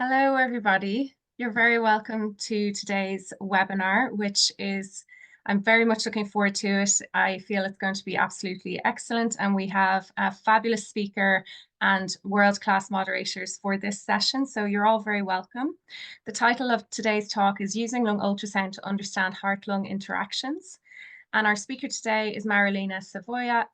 Hello, everybody. You're very welcome to today's webinar, which I'm very much looking forward to it. I feel it's going to be absolutely excellent, and we have a fabulous speaker and world-class moderators for this session, so you're all very welcome. The title of today's talk is Using Lung Ultrasound to Understand Heart-Lung Interactions. And our speaker today is Marilena Savoia,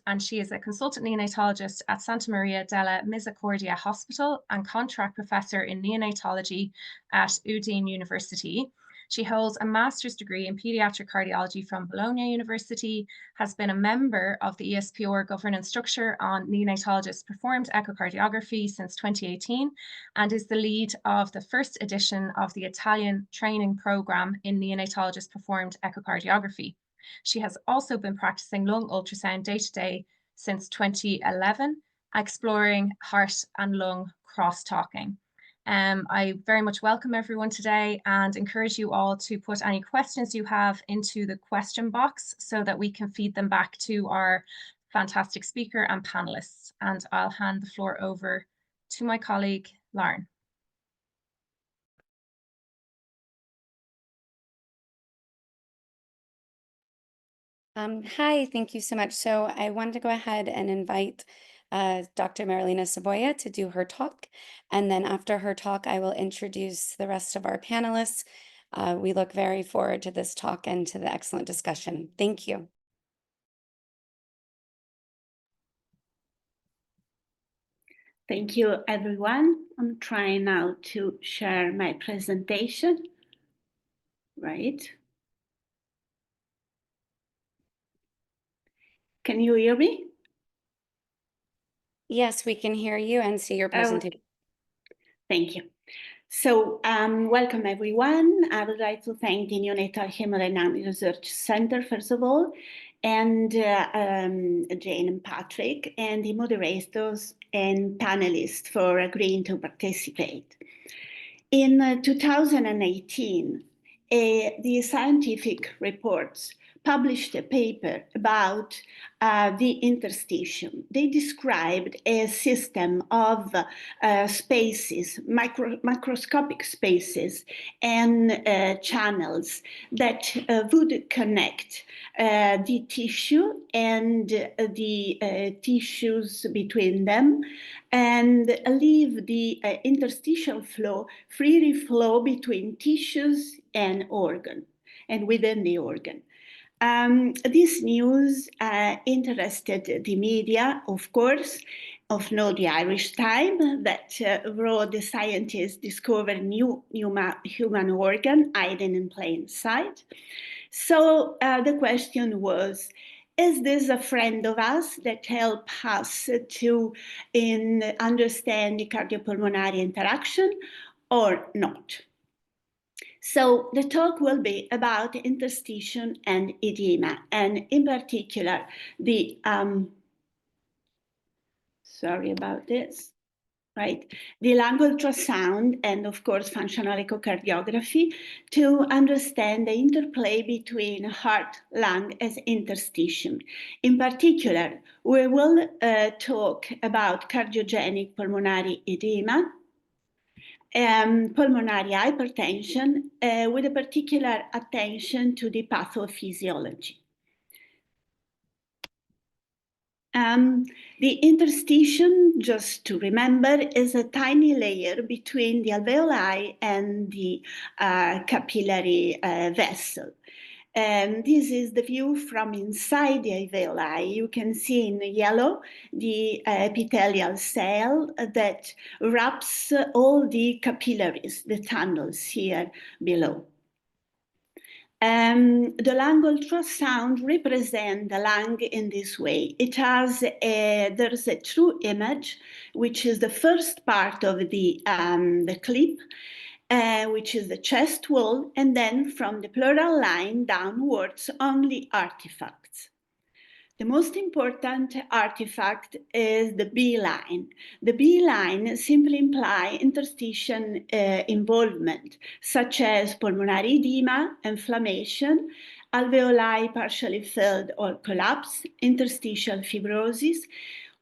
and she is a consultant neonatologist at Santa Maria della Misericordia Hospital and contract professor in neonatology at Udine University. She holds a master's degree in pediatric cardiology from Bologna University, has been a member of the ESPR governance structure on neonatologists performed echocardiography since 2018, and is the lead of the first edition of the Italian training program in neonatologist performed echocardiography. She has also been practicing lung ultrasound day-to-day since 2011, exploring heart and lung cross-talking. I very much welcome everyone today and encourage you all to put any questions you have into the question box so that we can feed them back to our fantastic speaker and panelists. And I'll hand the floor over to my colleague, Lauren. Hi, thank you so much. So I wanted to go ahead and invite Dr. Marilena Savoia to do her talk. And then after her talk, I will introduce the rest of our panelists. We look very forward to this talk and to the excellent discussion. Thank you. Thank you, everyone. I'm trying now to share my presentation. Right. Can you hear me? Yes, we can hear you and see your presentation. Thank you. So welcome, everyone. I would like to thank the Neonatal Hemodynamic Research Center, first of all, and Jane and Patrick, and the moderators and panelists for agreeing to participate. In 2018, the scientific reports published a paper about the interstitium. They described a system of spaces, microscopic spaces and channels that would connect the tissue and the tissues between them and leave the interstitial flow, freely flow between tissues and organ and within the organ. This news interested the media, of course, of the Irish Times, that wrote the scientists discover new human organ hiding in plain sight. So the question was, is this a friend of us that helps us to understand the cardiopulmonary interaction or not? So the talk will be about interstitium and edema, and in particular, the, sorry about this, right? The lung ultrasound and, of course, functional echocardiography to understand the interplay between heart, lung, as interstitium. In particular, we will talk about cardiogenic pulmonary edema, pulmonary hypertension, with a particular attention to the pathophysiology. The interstitium, just to remember, is a tiny layer between the alveoli and the capillary vessel. This is the view from inside the alveoli. You can see in yellow the epithelial cell that wraps all the capillaries, the tunnels here below. The lung ultrasound represents the lung in this way. It has there's a true image, which is the first part of the clip, which is the chest wall, and then from the pleural line downwards, only artifacts. The most important artifact is the B line. The B line simply implies interstitial involvement, such as pulmonary edema, inflammation, alveoli partially filled or collapse, interstitial fibrosis.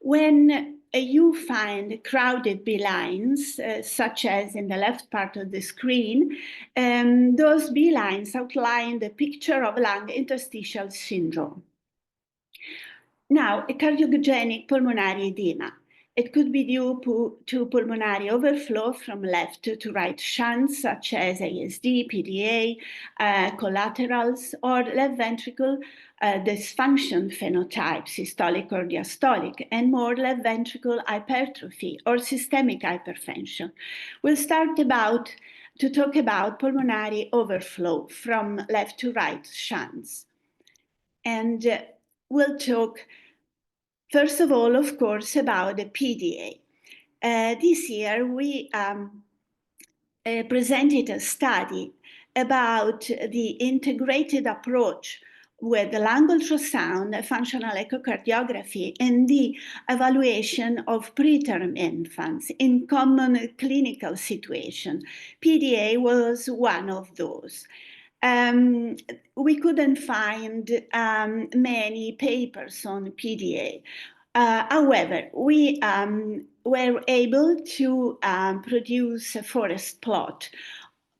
When you find crowded B lines, such as in the left part of the screen. Those B lines outline the picture of lung interstitial syndrome. Now, a cardiogenic pulmonary edema. It could be due to pulmonary overflow from left to right shunts, such as ASD, PDA, collaterals, or left ventricle dysfunction phenotype, systolic or diastolic, and more left ventricle hypertrophy or systemic hypertension. We'll start to talk about pulmonary overflow from left to right shunts. And we'll talk, first of all, of course, about the PDA. This year, we presented a study about the integrated approach with the lung ultrasound, functional echocardiography, and the evaluation of preterm infants in common clinical situations. PDA was one of those. We couldn't find many papers on PDA. However, we were able to produce a forest plot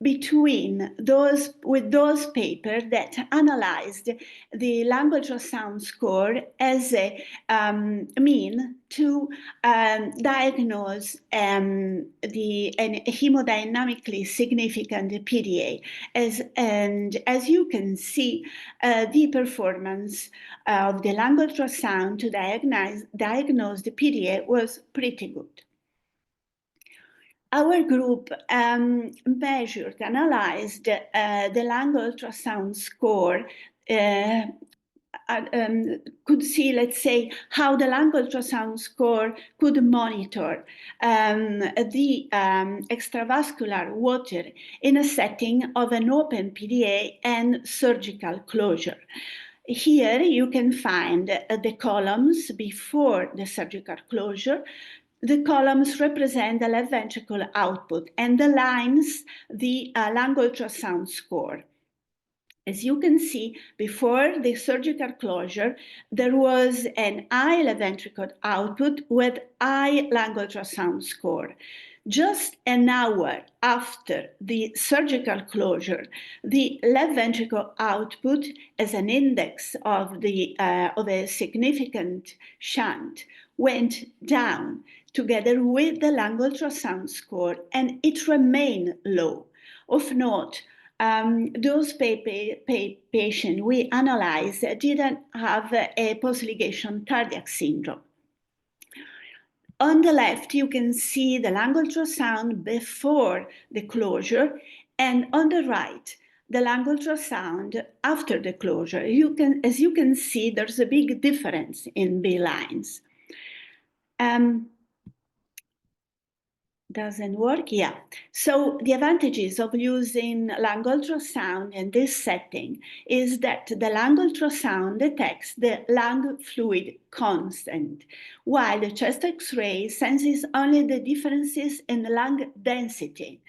between those papers that analyzed the lung ultrasound score as a mean to diagnose the hemodynamically significant PDA. And as you can see, the performance of the lung ultrasound to diagnose the PDA was pretty good. Our group analyzed the lung ultrasound score, could see, let's say, how the lung ultrasound score could monitor the extravascular water in a setting of an open PDA and surgical closure. Here you can find the columns before the surgical closure. The columns represent the left ventricle output, and the lines, the lung ultrasound score. As you can see, before the surgical closure, there was an high left ventricle output with high lung ultrasound score. Just an hour after the surgical closure, the left ventricle output as an index of a significant shunt went down together with the lung ultrasound score, and it remained low. Of note, those patients we analyzed didn't have a post-ligation cardiac syndrome. On the left, you can see the lung ultrasound before the closure, and on the right, the lung ultrasound after the closure. As you can see, there's a big difference in B lines. Doesn't work? Yeah. So the advantages of using lung ultrasound in this setting is that the lung ultrasound detects the lung fluid constant, while the chest X-ray senses only the differences in lung density.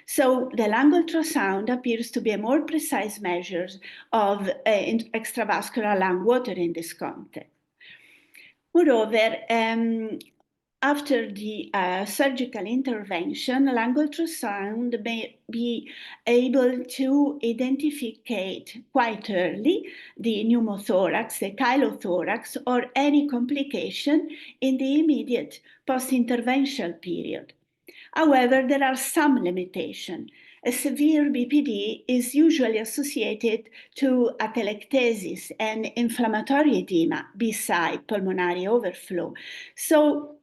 So the lung ultrasound appears to be a more precise measure of extravascular lung water in this context. Moreover, after the surgical intervention, lung ultrasound may be able to identify quite early the pneumothorax, the chylothorax, or any complication in the immediate post-intervention period. However, there are some limitations. A severe BPD is usually associated to atelectasis and inflammatory edema beside pulmonary overflow. So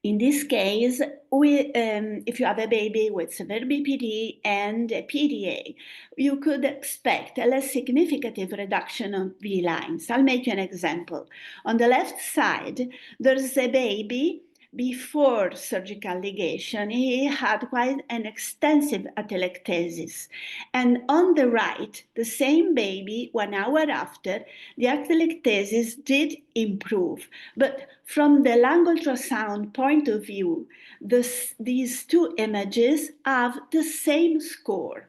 in this case, if you have a baby with severe BPD and a PDA, you could expect a less significant reduction of B lines. I'll make you an example. On the left side, there's a baby before surgical ligation. He had quite an extensive atelectasis. And on the right, the same baby, 1 hour after, the atelectasis did improve. But from the lung ultrasound point of view, these two images have the same score.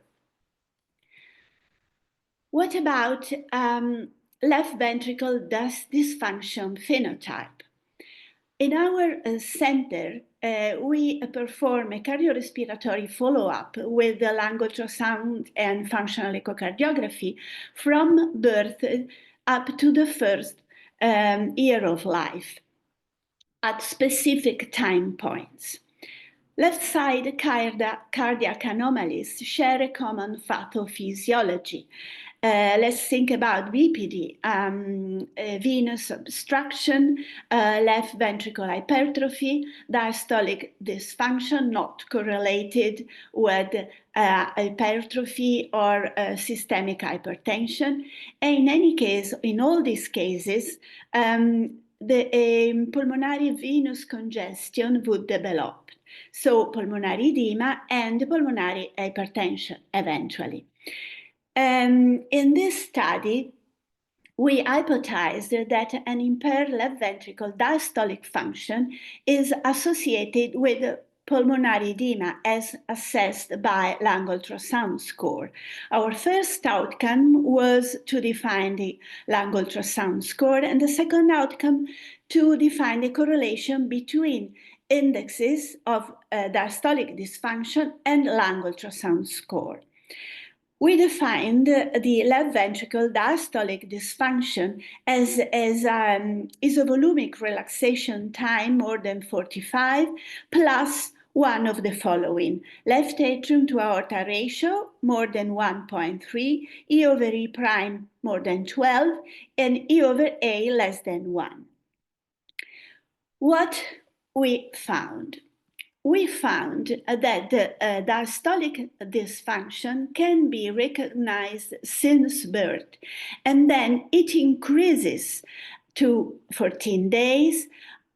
What about left ventricle dysfunction phenotype? In our center, we perform a cardiorespiratory follow-up with the lung ultrasound and functional echocardiography from birth up to the first year of life at specific time points. Left side cardiac anomalies share a common pathophysiology. Let's think about BPD, venous obstruction, left ventricle hypertrophy, diastolic dysfunction not correlated with hypertrophy or systemic hypertension. And in any case, in all these cases, the pulmonary venous congestion would develop. So pulmonary edema and pulmonary hypertension eventually. In this study, we hypothesized that an impaired left ventricle diastolic function is associated with pulmonary edema as assessed by lung ultrasound score. Our first outcome was to define the lung ultrasound score, and the second outcome to define the correlation between indexes of diastolic dysfunction and lung ultrasound score. We defined the left ventricle diastolic dysfunction as isovolumic relaxation time more than 45 plus one of the following: left atrium to aorta ratio more than 1.3, E over E prime more than 12, and E over A less than 1. What we found? We found that the diastolic dysfunction can be recognized since birth, and then it increases to 14 days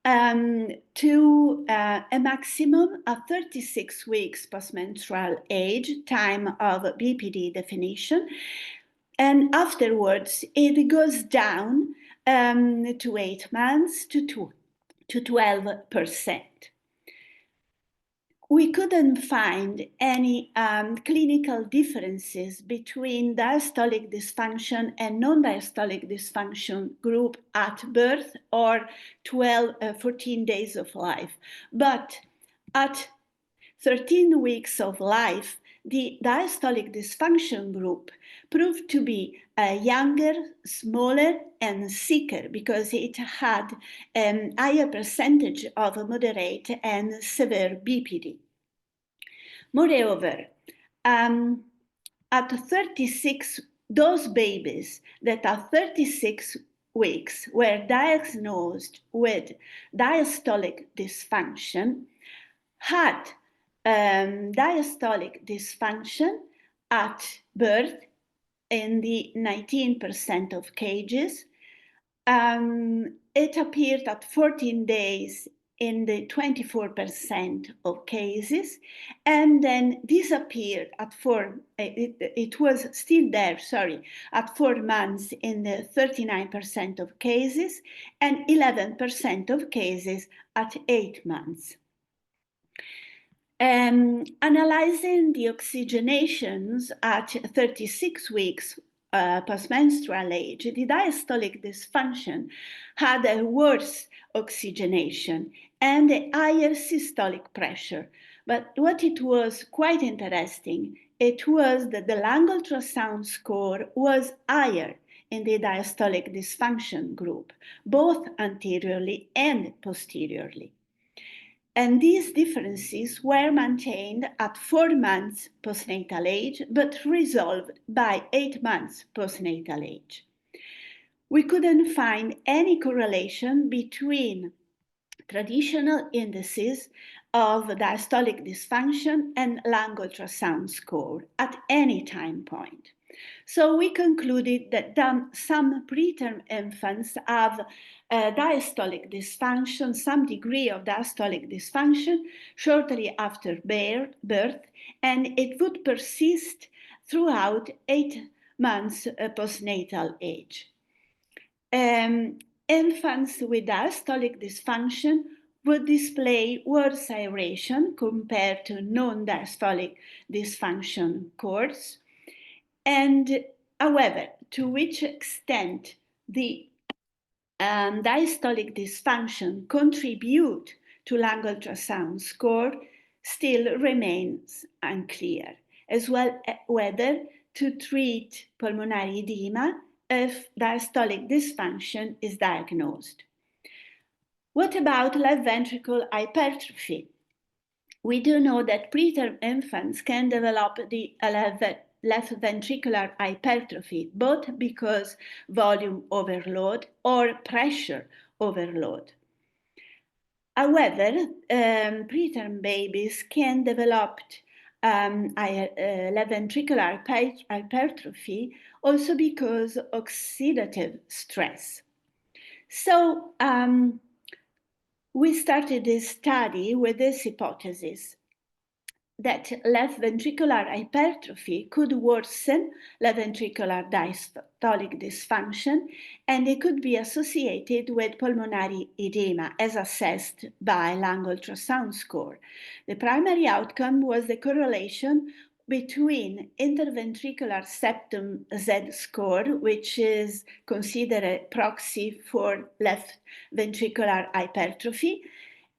to a maximum of 36 weeks postmenstrual age, time of BPD definition, and afterwards it goes down to 8 months to 12%. We couldn't find any clinical differences between diastolic dysfunction and non-diastolic dysfunction group at birth or 14 days of life. But at 13 weeks of life, the diastolic dysfunction group proved to be younger, smaller, and sicker because it had a higher percentage of moderate and severe BPD. Moreover, at 36, those babies that at 36 weeks were diagnosed with diastolic dysfunction had diastolic dysfunction at birth in the 19% of cases. It appeared at 14 days in the 24% of cases, and then disappeared at it was still there, at 4 months in the 39% of cases, and 11% of cases at 8 months. Analyzing the oxygenations at 36 weeks postmenstrual age, the diastolic dysfunction had a worse oxygenation and a higher systolic pressure. But what it was quite interesting, it was that the lung ultrasound score was higher in the diastolic dysfunction group, both anteriorly and posteriorly. And these differences were maintained at 4 months postnatal age, but resolved by 8 months postnatal age. We couldn't find any correlation between traditional indices of diastolic dysfunction and lung ultrasound score at any time point. So we concluded that some preterm infants have diastolic dysfunction, some degree of diastolic dysfunction shortly after birth, and it would persist throughout 8 months postnatal age. Infants with diastolic dysfunction would display worse aeration compared to non-diastolic dysfunction cohorts. And however, to which extent the diastolic dysfunction contribute to lung ultrasound score still remains unclear, as well as whether to treat pulmonary edema if diastolic dysfunction is diagnosed. What about left ventricle hypertrophy? We do know that preterm infants can develop the left ventricular hypertrophy, both because volume overload or pressure overload. However, preterm babies can develop left ventricular hypertrophy also because of oxidative stress. So we started this study with this hypothesis that left ventricular hypertrophy could worsen left ventricular diastolic dysfunction, and it could be associated with pulmonary edema as assessed by lung ultrasound score. The primary outcome was the correlation between interventricular septum Z score, which is considered a proxy for left ventricular hypertrophy,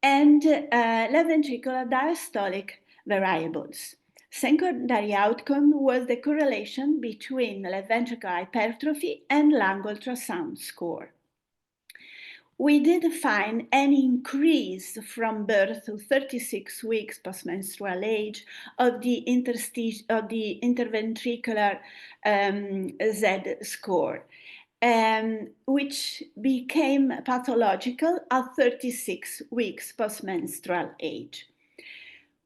and left ventricular diastolic variables. Secondary outcome was the correlation between left ventricular hypertrophy and lung ultrasound score. We did find an increase from birth to 36 weeks postmenstrual age of the interventricular Z score, which became pathological at 36 weeks postmenstrual age.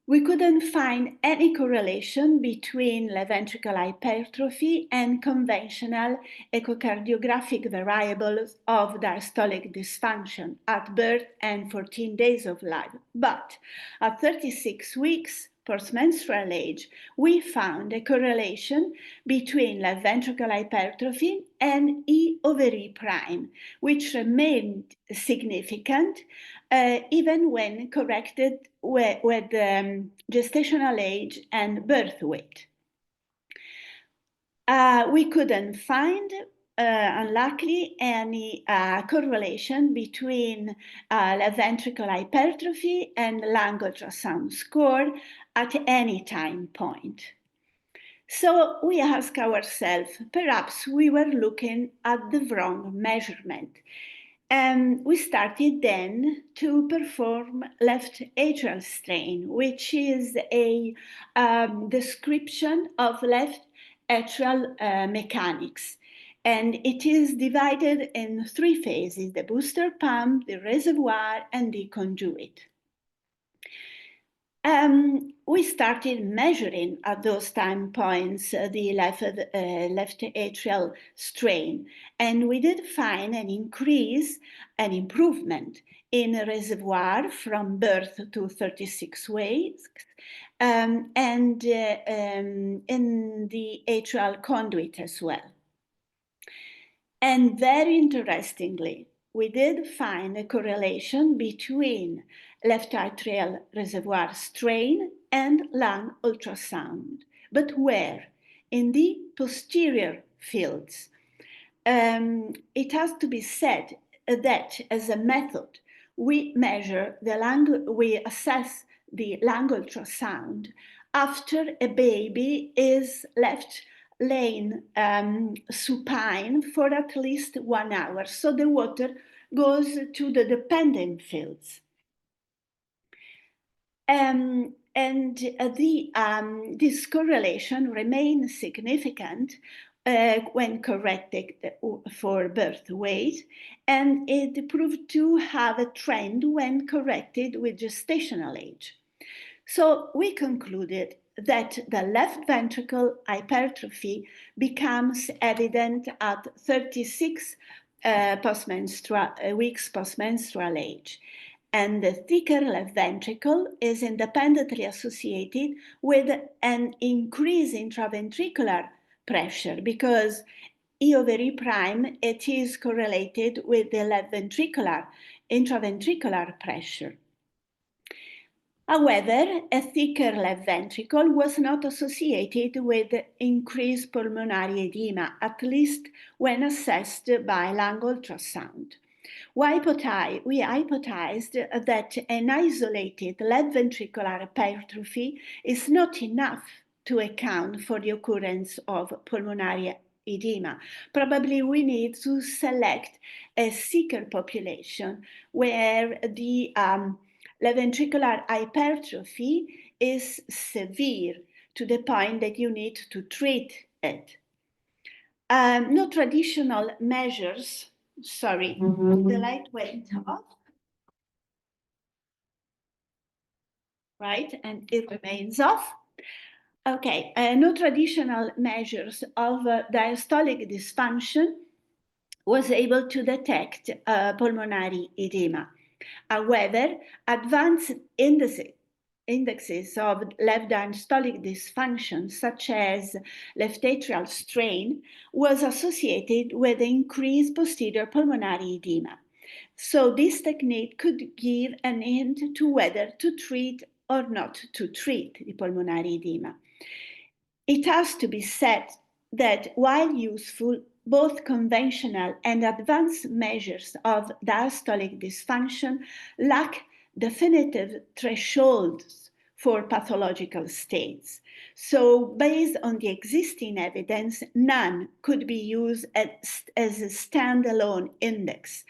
We couldn't find any correlation between left ventricular hypertrophy and conventional echocardiographic variables of diastolic dysfunction at birth and 14 days of life. But at 36 weeks postmenstrual age, we found a correlation between left ventricular hypertrophy and E over E prime, which remained significant even when corrected with gestational age and birth weight. We couldn't find, unluckily, any correlation between left ventricular hypertrophy and lung ultrasound score at any time point. So we ask ourselves, perhaps we were looking at the wrong measurement. And we started then to perform left atrial strain, which is a description of left atrial mechanics. And it is divided in three phases: the booster pump, the reservoir, and the conduit. We started measuring at those time points the left atrial strain, and we did find an increase, an improvement in the reservoir from birth to 36 weeks, and in the atrial conduit as well. And very interestingly, we did find a correlation between left atrial reservoir strain and lung ultrasound. But where? In the posterior fields. It has to be said that as a method, we assess the lung ultrasound after a baby is left laying supine for at least 1 hour. So the water goes to the dependent fields. This correlation remains significant when corrected for birth weight, and it proved to have a trend when corrected with gestational age. So we concluded that the left ventricle hypertrophy becomes evident at 36 weeks postmenstrual age. And the thicker left ventricle is independently associated with an increase in intraventricular pressure, because E over E prime, it is correlated with the left ventricular intraventricular pressure. However, a thicker left ventricle was not associated with increased pulmonary edema, at least when assessed by lung ultrasound. we hypothesized that an isolated left ventricular hypertrophy is not enough to account for the occurrence of pulmonary edema. Probably we need to select a sicker population where the left ventricular hypertrophy is severe to the point that you need to treat it. No traditional measures, sorry, the light went off, right, and it remains off. Okay, no traditional measures of diastolic dysfunction was able to detect pulmonary edema. However, advanced indexes of left diastolic dysfunction, such as left atrial strain, was associated with increased posterior pulmonary edema. So this technique could give an hint to whether to treat or not to treat the pulmonary edema. It has to be said that while useful, both conventional and advanced measures of diastolic dysfunction lack definitive thresholds for pathological states. So based on the existing evidence, none could be used as a standalone index.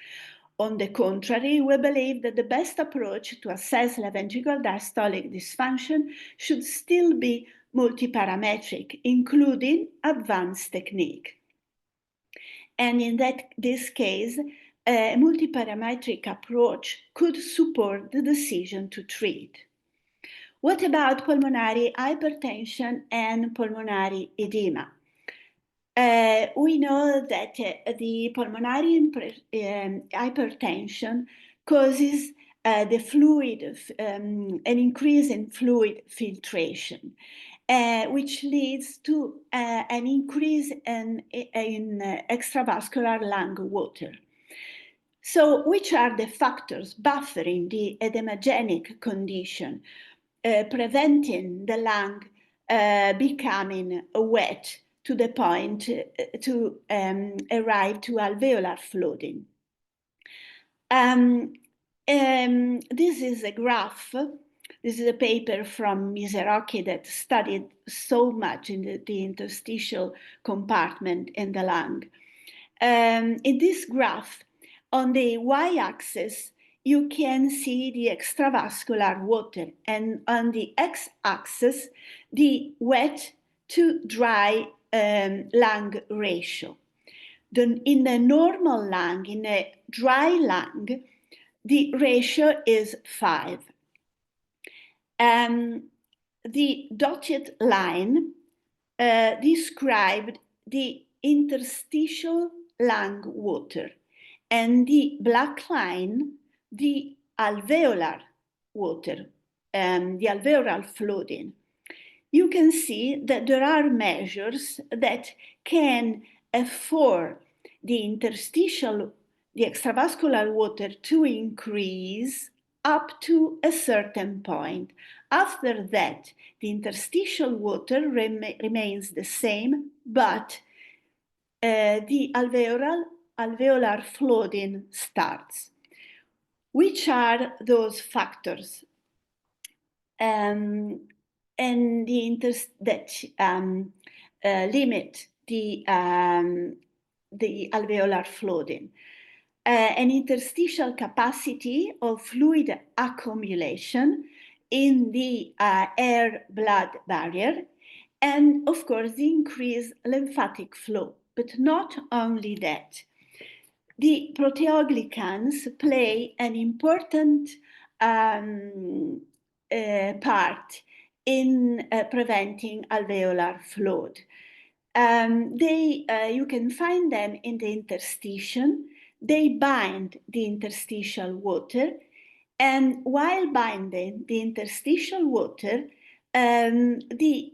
On the contrary, we believe that the best approach to assess left ventricular diastolic dysfunction should still be multiparametric, including advanced technique. And in this case, a multiparametric approach could support the decision to treat. What about pulmonary hypertension and pulmonary edema? We know that the pulmonary hypertension causes the fluid, an increase in fluid filtration, which leads to an increase in extravascular lung water. So which are the factors buffering the edemogenic condition, preventing the lung becoming wet to the point to arrive to alveolar flooding? This is a graph. This is a paper from Miserocchi that studied so much in the interstitial compartment in the lung. In this graph, on the y-axis, you can see the extravascular water, and on the x-axis, the wet to dry lung ratio. In the normal lung, in a dry lung, the ratio is 5. The dotted line described the interstitial lung water, and the black line, the alveolar water, the alveolar flooding. You can see that there are measures that can afford the interstitial, the extravascular water to increase up to a certain point. After that, the interstitial water remains the same, but the alveolar flooding starts. Which are those factors? And that limit the alveolar flooding. An interstitial capacity of fluid accumulation in the air-blood barrier, and of course the increased lymphatic flow. But not only that, the proteoglycans play an important part in preventing alveolar flood. You can find them in the interstitium. They bind the interstitial water, and while binding the interstitial water, the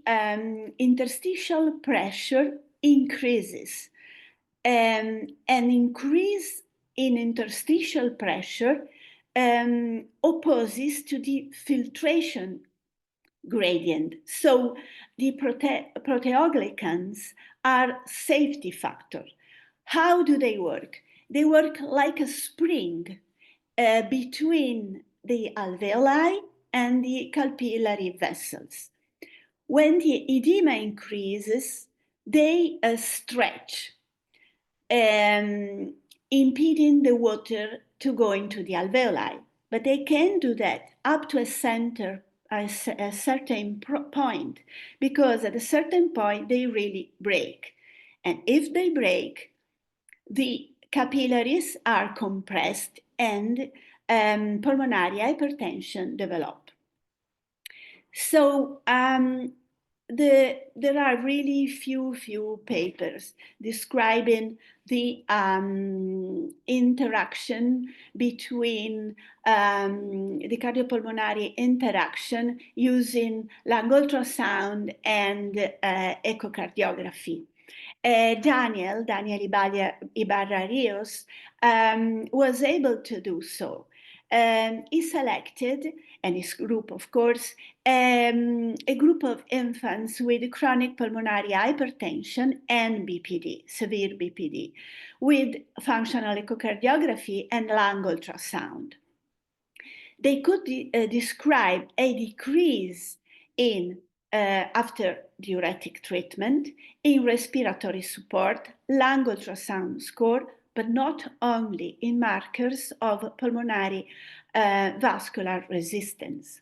interstitial pressure increases. An increase in interstitial pressure opposes to the filtration gradient. So the proteoglycans are safety factor. How do they work? they work like a spring between the alveoli and the capillary vessels. When the edema increases, they stretch, impeding the water to go into the alveoli. But they can do that up to a certain point, because at a certain point they really break. And if they break, the capillaries are compressed and pulmonary hypertension develop. So there are really few papers describing the interaction between the cardiopulmonary interaction using lung ultrasound and echocardiography. Daniel Ibarra Rios was able to do so. He selected, and his group, of course, a group of infants with chronic pulmonary hypertension and BPD, severe BPD, with functional echocardiography and lung ultrasound. They could describe a decrease in after diuretic treatment in respiratory support, lung ultrasound score, but not only in markers of pulmonary vascular resistance.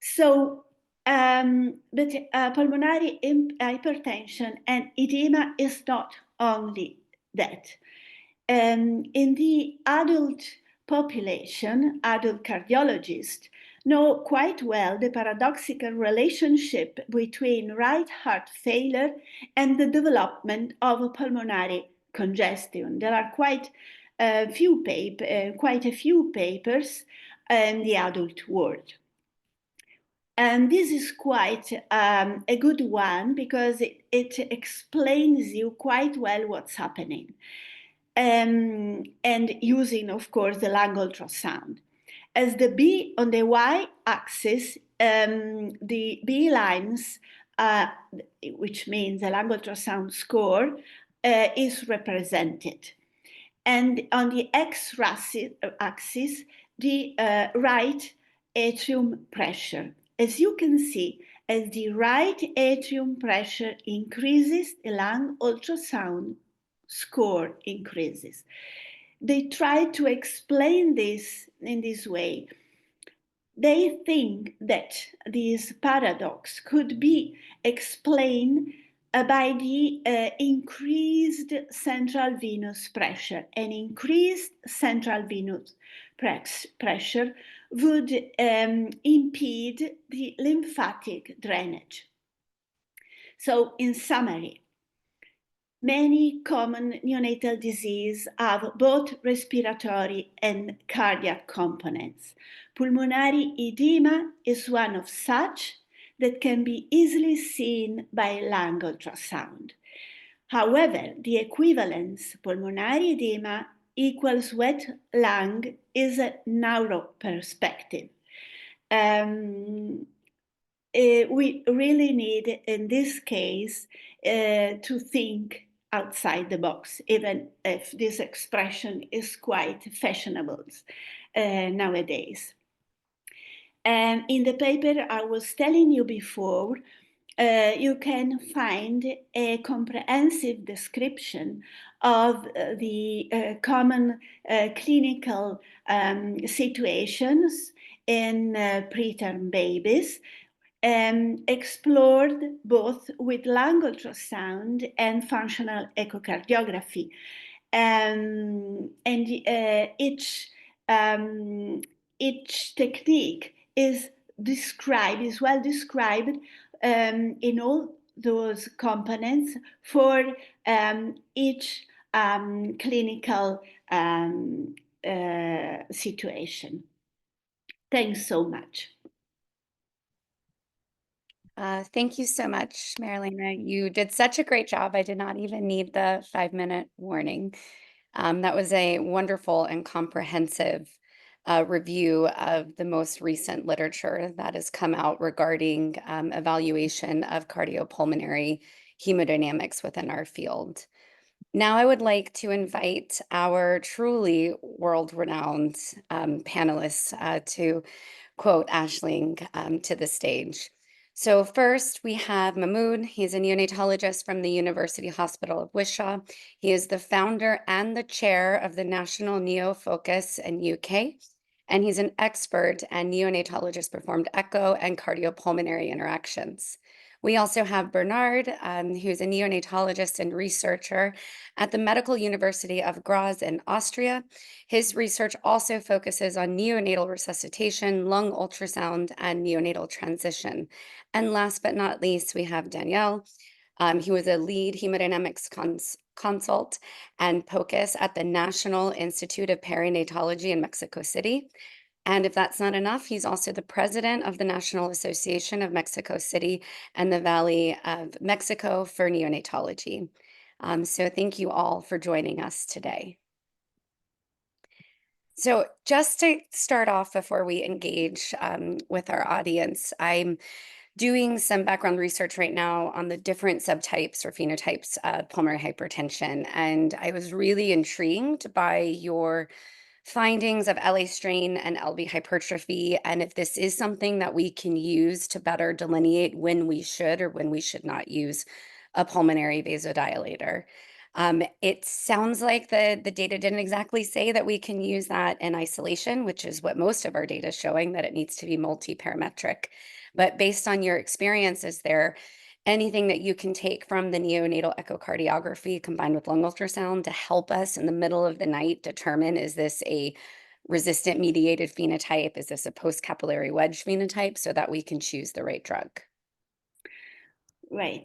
So, but pulmonary hypertension and edema is not only that. In the adult population, adult cardiologists know quite well the paradoxical relationship between right heart failure and the development of pulmonary congestion. There are quite a few papers in the adult world. And this is quite a good one, because it explains you quite well what's happening. And using, of course, the lung ultrasound. As the B on the y-axis, the B lines, which means the lung ultrasound score, is represented. And on the x-axis, the right atrium pressure. As you can see, as the right atrium pressure increases, the lung ultrasound score increases. They try to explain this in this way. They think that this paradox could be explained by the increased central venous pressure. An increased central venous pressure would impede the lymphatic drainage. So, in summary, many common neonatal diseases have both respiratory and cardiac components. Pulmonary edema is one of such that can be easily seen by lung ultrasound. However, the equivalence pulmonary edema equals wet lung is a narrow perspective. We really need, in this case, to think outside the box, even if this expression is quite fashionable nowadays. In the paper I was telling you before, you can find a comprehensive description of the common clinical situations in preterm babies, explored both with lung ultrasound and functional echocardiography. And each technique is well described in all those components for each clinical situation. Thanks so much. Thank you so much, Marilena. You did such a great job. I did not even need the 5-minute warning. That was a wonderful and comprehensive review of the most recent literature that has come out regarding evaluation of cardiopulmonary hemodynamics within our field. Now I would like to invite our truly world-renowned panelists to quote Ashling to the stage. So first we have Mahmoud. He's a neonatologist from the University Hospital of Wishaw. He is the founder and the chair of the National Neo Focus in UK. And he's an expert and neonatologist performed echo and cardiopulmonary interactions. We also have Bernhard, who's a neonatologist and researcher at the Medical University of Graz in Austria. His research also focuses on neonatal resuscitation, lung ultrasound, and neonatal transition. And last but not least, we have Danielle. He was a lead hemodynamics consult and POCUS at the National Institute of Perinatology in Mexico City. And if that's not enough, he's also the president of the National Association of Mexico City and the Valley of Mexico for neonatology. So thank you all for joining us today. So just to start off before we engage with our audience, I'm doing some background research right now on the different subtypes or phenotypes of pulmonary hypertension. And I was really intrigued by your findings of LA strain and LV hypertrophy, and if this is something that we can use to better delineate when we should or when we should not use a pulmonary vasodilator. It sounds like the data didn't exactly say that we can use that in isolation, which is what most of our data is showing, that it needs to be multiparametric. But based on your experience, is there anything that you can take from the neonatal echocardiography combined with lung ultrasound to help us in the middle of the night determine, is this a resistant mediated phenotype? Is this a post-capillary wedge phenotype, so that we can choose the right drug? Right.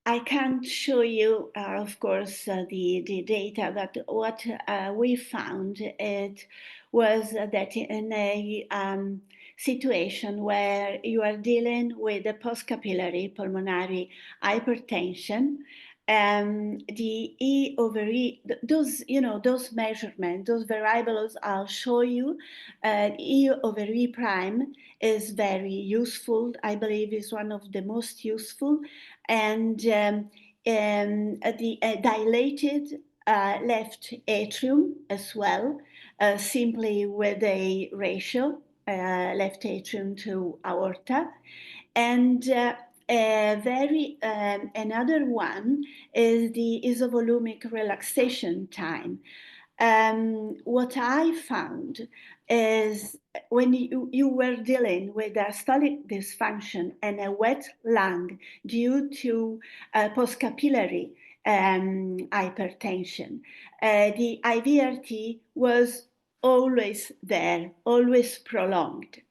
I can't show you, of course, the data, but what we found it was that in a situation where you are dealing with a post-capillary pulmonary hypertension, the E over E, those measurements, those variables I'll show you, E over E prime is very useful. I believe is one of the most useful, and the dilated left atrium as well, simply with a ratio left atrium to aorta, and another one is the isovolumic relaxation time. What I found is when you were dealing with diastolic dysfunction and a wet lung due to post-capillary hypertension, the IVRT was always there, always prolonged.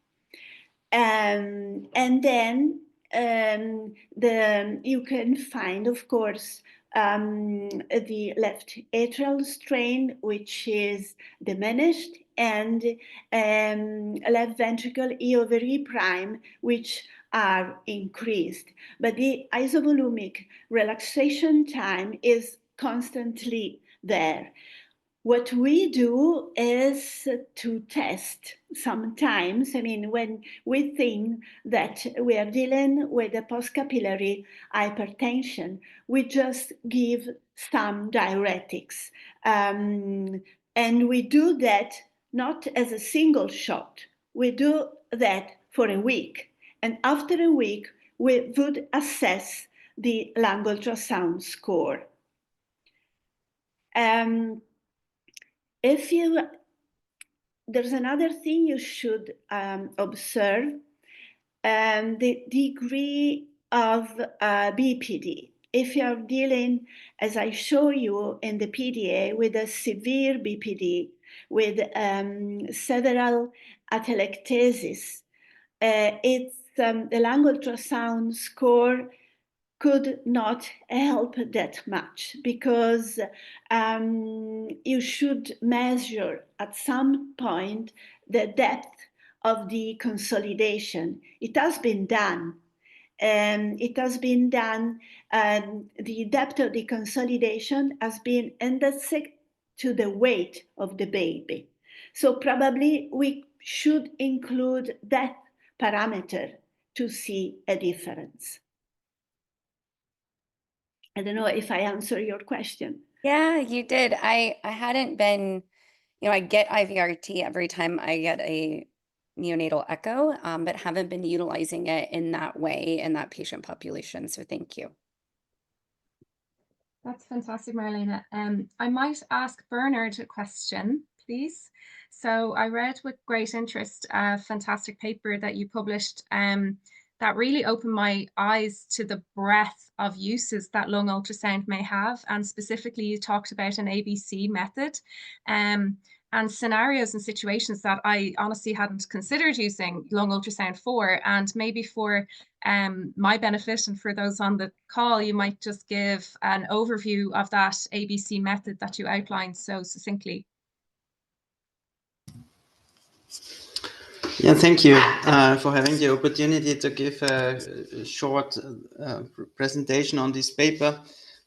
And then you can find, of course, the left atrial strain, which is diminished, and left ventricle E over E prime, which are increased. But the isovolumic relaxation time is constantly there. What we do is to test sometimes, when we think that we are dealing with a post-capillary hypertension, we just give some diuretics. And we do that not as a single shot. We do that for a week. And after a week, we would assess the lung ultrasound score. There's another thing you should observe, the degree of BPD. If you're dealing, as I show you in the PDA, with a severe BPD, with several atelectasis, it's the lung ultrasound score could not help that much, because you should measure at some point the depth of the consolidation. It has been done. The depth of the consolidation has been indexed to the weight of the baby. So probably we should include that parameter to see a difference. I don't know if I answer your question. Yeah, you did. I hadn't been, I get IVRT every time I get a neonatal echo, but haven't been utilizing it in that way in that patient population. So thank you. That's fantastic, Marilena. I might ask Bernhard a question, please. So I read with great interest a fantastic paper that you published that really opened my eyes to the breadth of uses that lung ultrasound may have. And specifically, you talked about an ABC method and scenarios and situations that I honestly hadn't considered using lung ultrasound for. And maybe for my benefit and for those on the call, you might just give an overview of that ABC method that you outlined so succinctly. Yeah, thank you for having the opportunity to give a short presentation on this paper.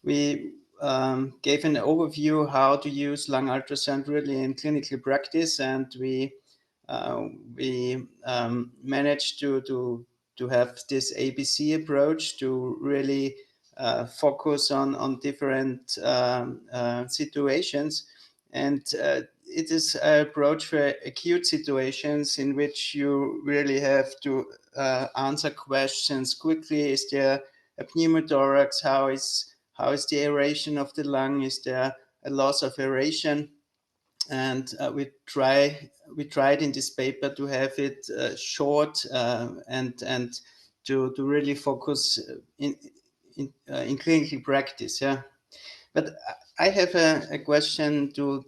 We gave an overview how to use lung ultrasound really in clinical practice, and we managed to have this ABC approach to really focus on different situations. And it is an approach for acute situations in which you really have to answer questions quickly. Is there a pneumothorax? How is the aeration of the lung? Is there a loss of aeration? And we tried in this paper to have it short and to really focus in clinical practice. Yeah. But I have a question to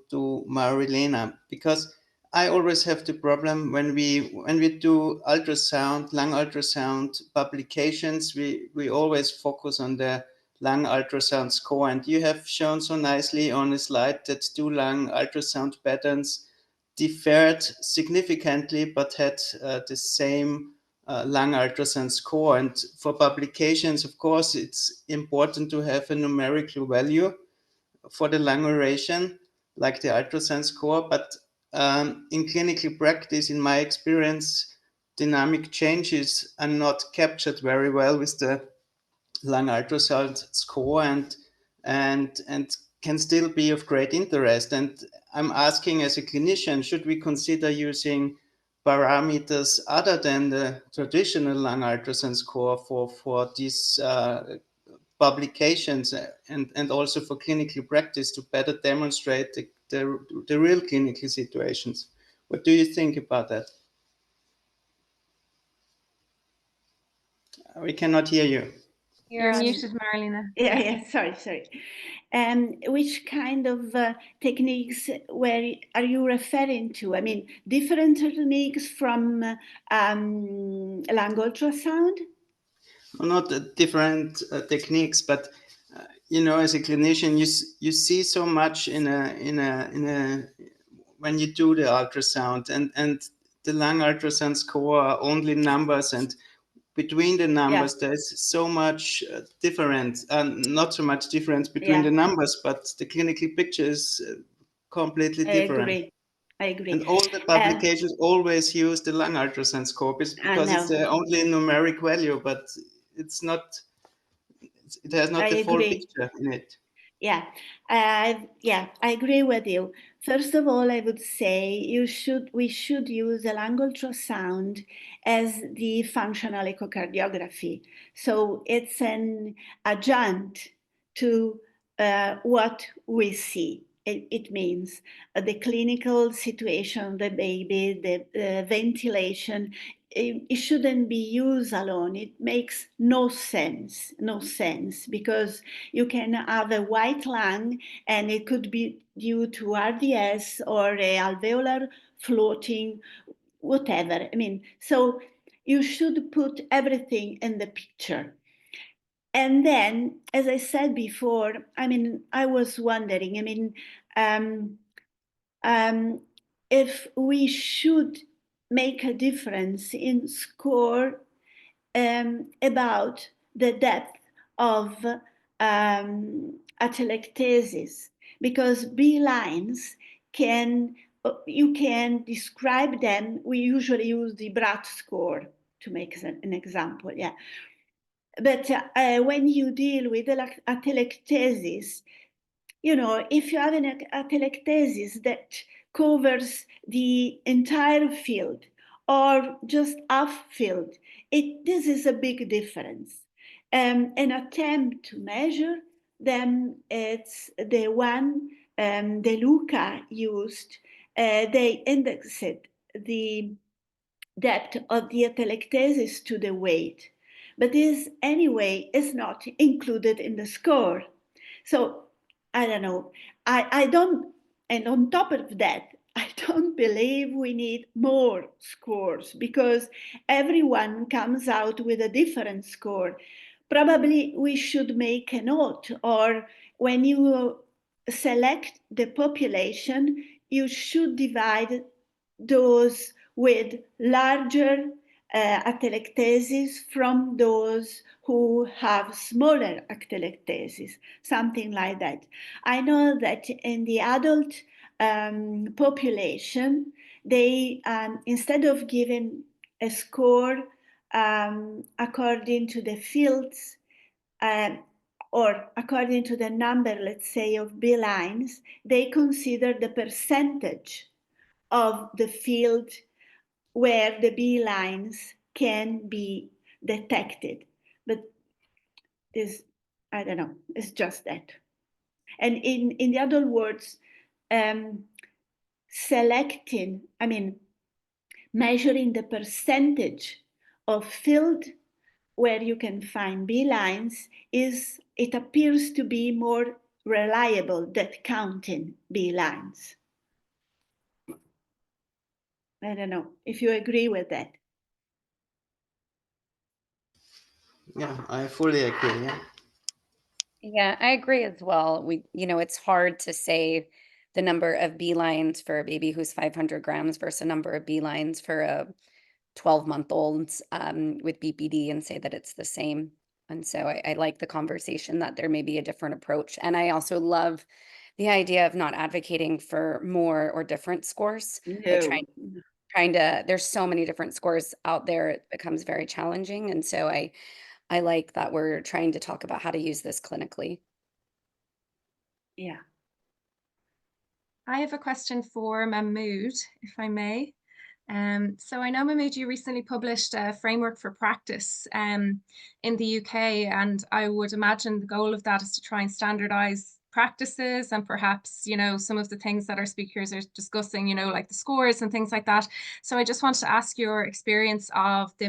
Marilena, because I always have the problem when we do ultrasound, lung ultrasound publications, we always focus on the lung ultrasound score. And you have shown so nicely on a slide that 2 lung ultrasound patterns differed significantly, but had the same lung ultrasound score. And for publications, of course, it's important to have a numerical value for the lung aeration, like the ultrasound score. But in clinical practice, in my experience, dynamic changes are not captured very well with the lung ultrasound score, and can still be of great interest. And I'm asking, as a clinician, should we consider using parameters other than the traditional lung ultrasound score for these publications and also for clinical practice to better demonstrate the real clinical situations? What do you think about that? We cannot hear you. You're muted, Marilena. Yeah, sorry. Which kind of techniques are you referring to? I mean, different techniques from lung ultrasound? Not different techniques, but as a clinician, you see so much in a when you do the ultrasound, and the lung ultrasound score are only numbers, and between the numbers there's so much difference, not so much difference between the numbers, but the clinical picture is completely different. I agree. And all the publications always use the lung ultrasound score because it's the only numeric value, but it's not. It has not the full picture in it. Yeah, I agree with you. First of all, I would say we should use a lung ultrasound as the functional echocardiography. So it's an adjunct to what we see. It means the clinical situation of the baby, the ventilation. It shouldn't be used alone. It makes no sense, because you can have a white lung and it could be due to RDS or a alveolar floating, whatever. I mean, so you should put everything in the picture. And then, as I said before, I mean, I was wondering, I mean, if we should make a difference in score about the depth of atelectasis, because B lines you can describe them. We usually use the Bratt score to make an example. Yeah. But when you deal with atelectasis, if you have an atelectasis that covers the entire field or just half field, this is a big difference. An attempt to measure them, it's the one De Luca used. They indexed the depth of the atelectasis to the weight, but this anyway is not included in the score. So I don't know. I don't, and on top of that, I don't believe we need more scores because everyone comes out with a different score. Probably we should make a note, or when you select the population, you should divide those with larger atelectasis from those who have smaller atelectasis, something like that. I know that in the adult population, they, instead of giving a score according to the fields or according to the number, let's say, of B lines, they consider the percentage of the field where the B lines can be detected. But this, I don't know, it's just that. And in the other words, measuring the percentage of field where you can find B lines it appears to be more reliable than counting B lines. I don't know if you agree with that. Yeah, I fully agree. Yeah. Yeah, I agree as well. It's hard to say the number of B lines for a baby who's 500 grams versus a number of B lines for a 12-month-old with BPD and say that it's the same. And so I like the conversation that there may be a different approach. And I also love the idea of not advocating for more or different scores, but trying to, there's so many different scores out there, it becomes very challenging. And so I like that we're trying to talk about how to use this clinically. Yeah. I have a question for Mahmoud, if I may. So I know, Mahmoud, you recently published a framework for practice in the UK, and I would imagine the goal of that is to try and standardize practices and perhaps, some of the things that our speakers are discussing, like the scores and things like that. So I just wanted to ask your experience of the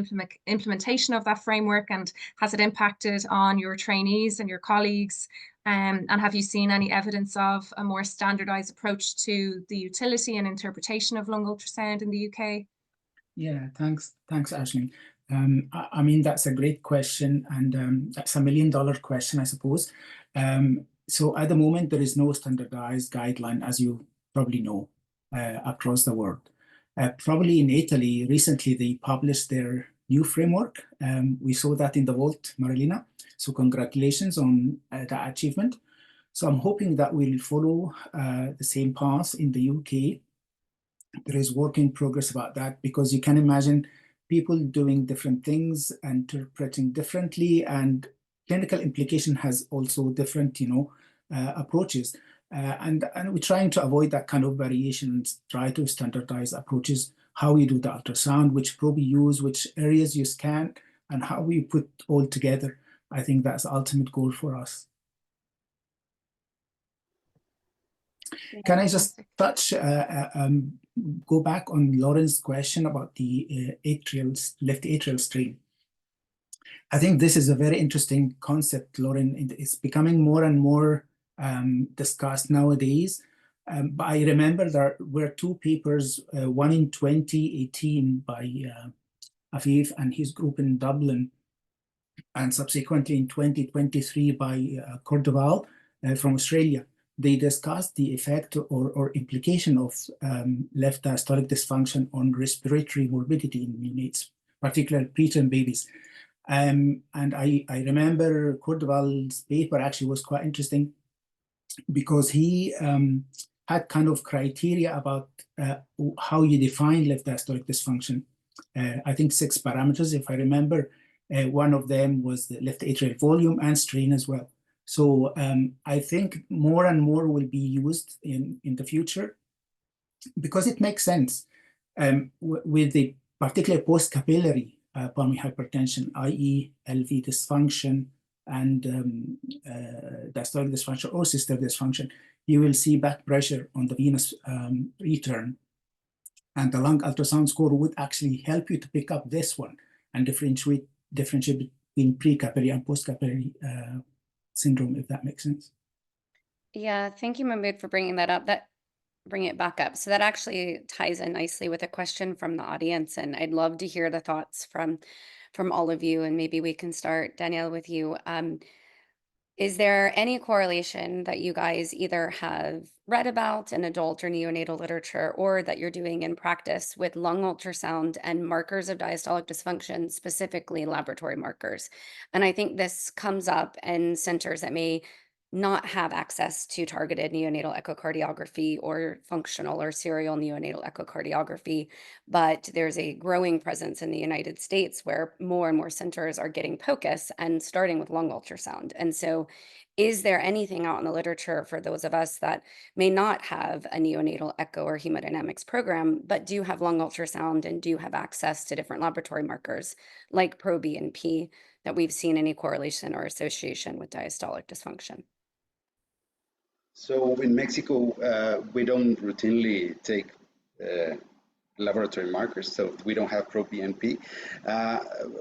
implementation of that framework, and has it impacted on your trainees and your colleagues? And have you seen any evidence of a more standardized approach to the utility and interpretation of lung ultrasound in the UK? Yeah, thanks, Ashley. I mean, that's a great question, and that's $1 million question, I suppose. So at the moment, there is no standardized guideline, as you probably know, across the world. Probably in Italy, recently they published their new framework. We saw that in the Vault, Marilena. So congratulations on that achievement. So I'm hoping that we'll follow the same path in the UK. There is work in progress about that, because you can imagine people doing different things, interpreting differently, and clinical implication has also different, approaches. And we're trying to avoid that kind of variation and try to standardize approaches, how you do the ultrasound, which probe you use, which areas you scan, and how we put all together. I think that's the ultimate goal for us. Yeah, can I just touch, go back on Lauren's question about the left atrial strain? I think this is a very interesting concept, Lauren. It's becoming more and more discussed nowadays. But I remember there were two papers, one in 2018 by Afif and his group in Dublin, and subsequently in 2023 by Cordoval from Australia. They discussed the effect or implication of left diastolic dysfunction on respiratory morbidity in neonates, particularly preterm babies. And I remember Cordoval's paper actually was quite interesting, because he had kind of criteria about how you define left diastolic dysfunction. I think 6 parameters, if I remember. One of them was the left atrial volume and strain as well. So I think more and more will be used in the future because it makes sense with the particular post-capillary pulmonary hypertension, i.e. LV dysfunction and diastolic dysfunction or systolic dysfunction. You will see back pressure on the venous return, and the lung ultrasound score would actually help you to pick up this one and differentiate between pre-capillary and post-capillary syndrome, if that makes sense. Yeah, thank you, Mahmoud, for bringing that up. Bring it back up. So that actually ties in nicely with a question from the audience, and I'd love to hear the thoughts from all of you. And maybe we can start, Danielle, with you. Is there any correlation that you guys either have read about in adult or neonatal literature or that you're doing in practice with lung ultrasound and markers of diastolic dysfunction, specifically laboratory markers? And I think this comes up in centers that may not have access to targeted neonatal echocardiography or functional or serial neonatal echocardiography. But there's a growing presence in the United States where more and more centers are getting POCUS and starting with lung ultrasound. And so is there anything out in the literature for those of us that may not have a neonatal echo or hemodynamics program, but do have lung ultrasound and do have access to different laboratory markers like proBNP, that we've seen any correlation or association with diastolic dysfunction? So in Mexico, we don't routinely take laboratory markers, so we don't have proBNP.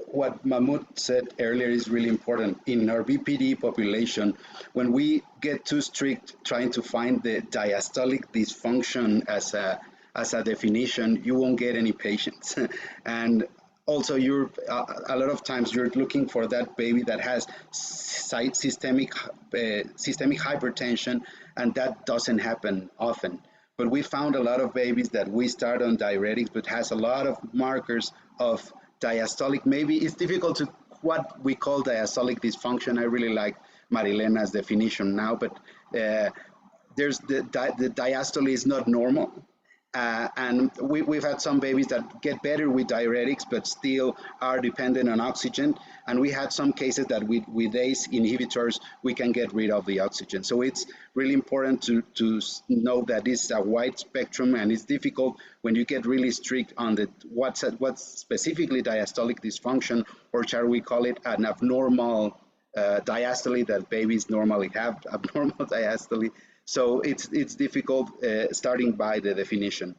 What Mahmoud said earlier is really important. In our BPD population, when we get too strict trying to find the diastolic dysfunction as a definition, you won't get any patients. And also, a lot of times you're looking for that baby that has systemic hypertension, and that doesn't happen often. But we found a lot of babies that we start on diuretics, but has a lot of markers of diastolic. Maybe it's difficult to what we call diastolic dysfunction. I really like Marilena's definition now, but there's the diastole is not normal. And we've had some babies that get better with diuretics, but still are dependent on oxygen. And we had some cases that with ACE inhibitors, we can get rid of the oxygen. So it's really important to know that this is a wide spectrum, and it's difficult when you get really strict on what's specifically diastolic dysfunction, or shall we call it an abnormal diastole that babies normally have, abnormal diastole. So it's difficult starting by the definition.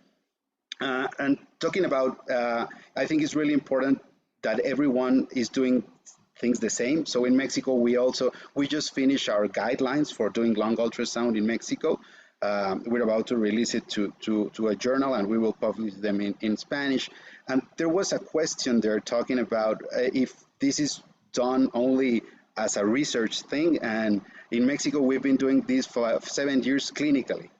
And talking about, I think it's really important that everyone is doing things the same. So in Mexico, we just finished our guidelines for doing lung ultrasound in Mexico. We're about to release it to a journal, and we will publish them in Spanish. And there was a question there talking about if this is done only as a research thing, and in Mexico, we've been doing this for 7 years clinically.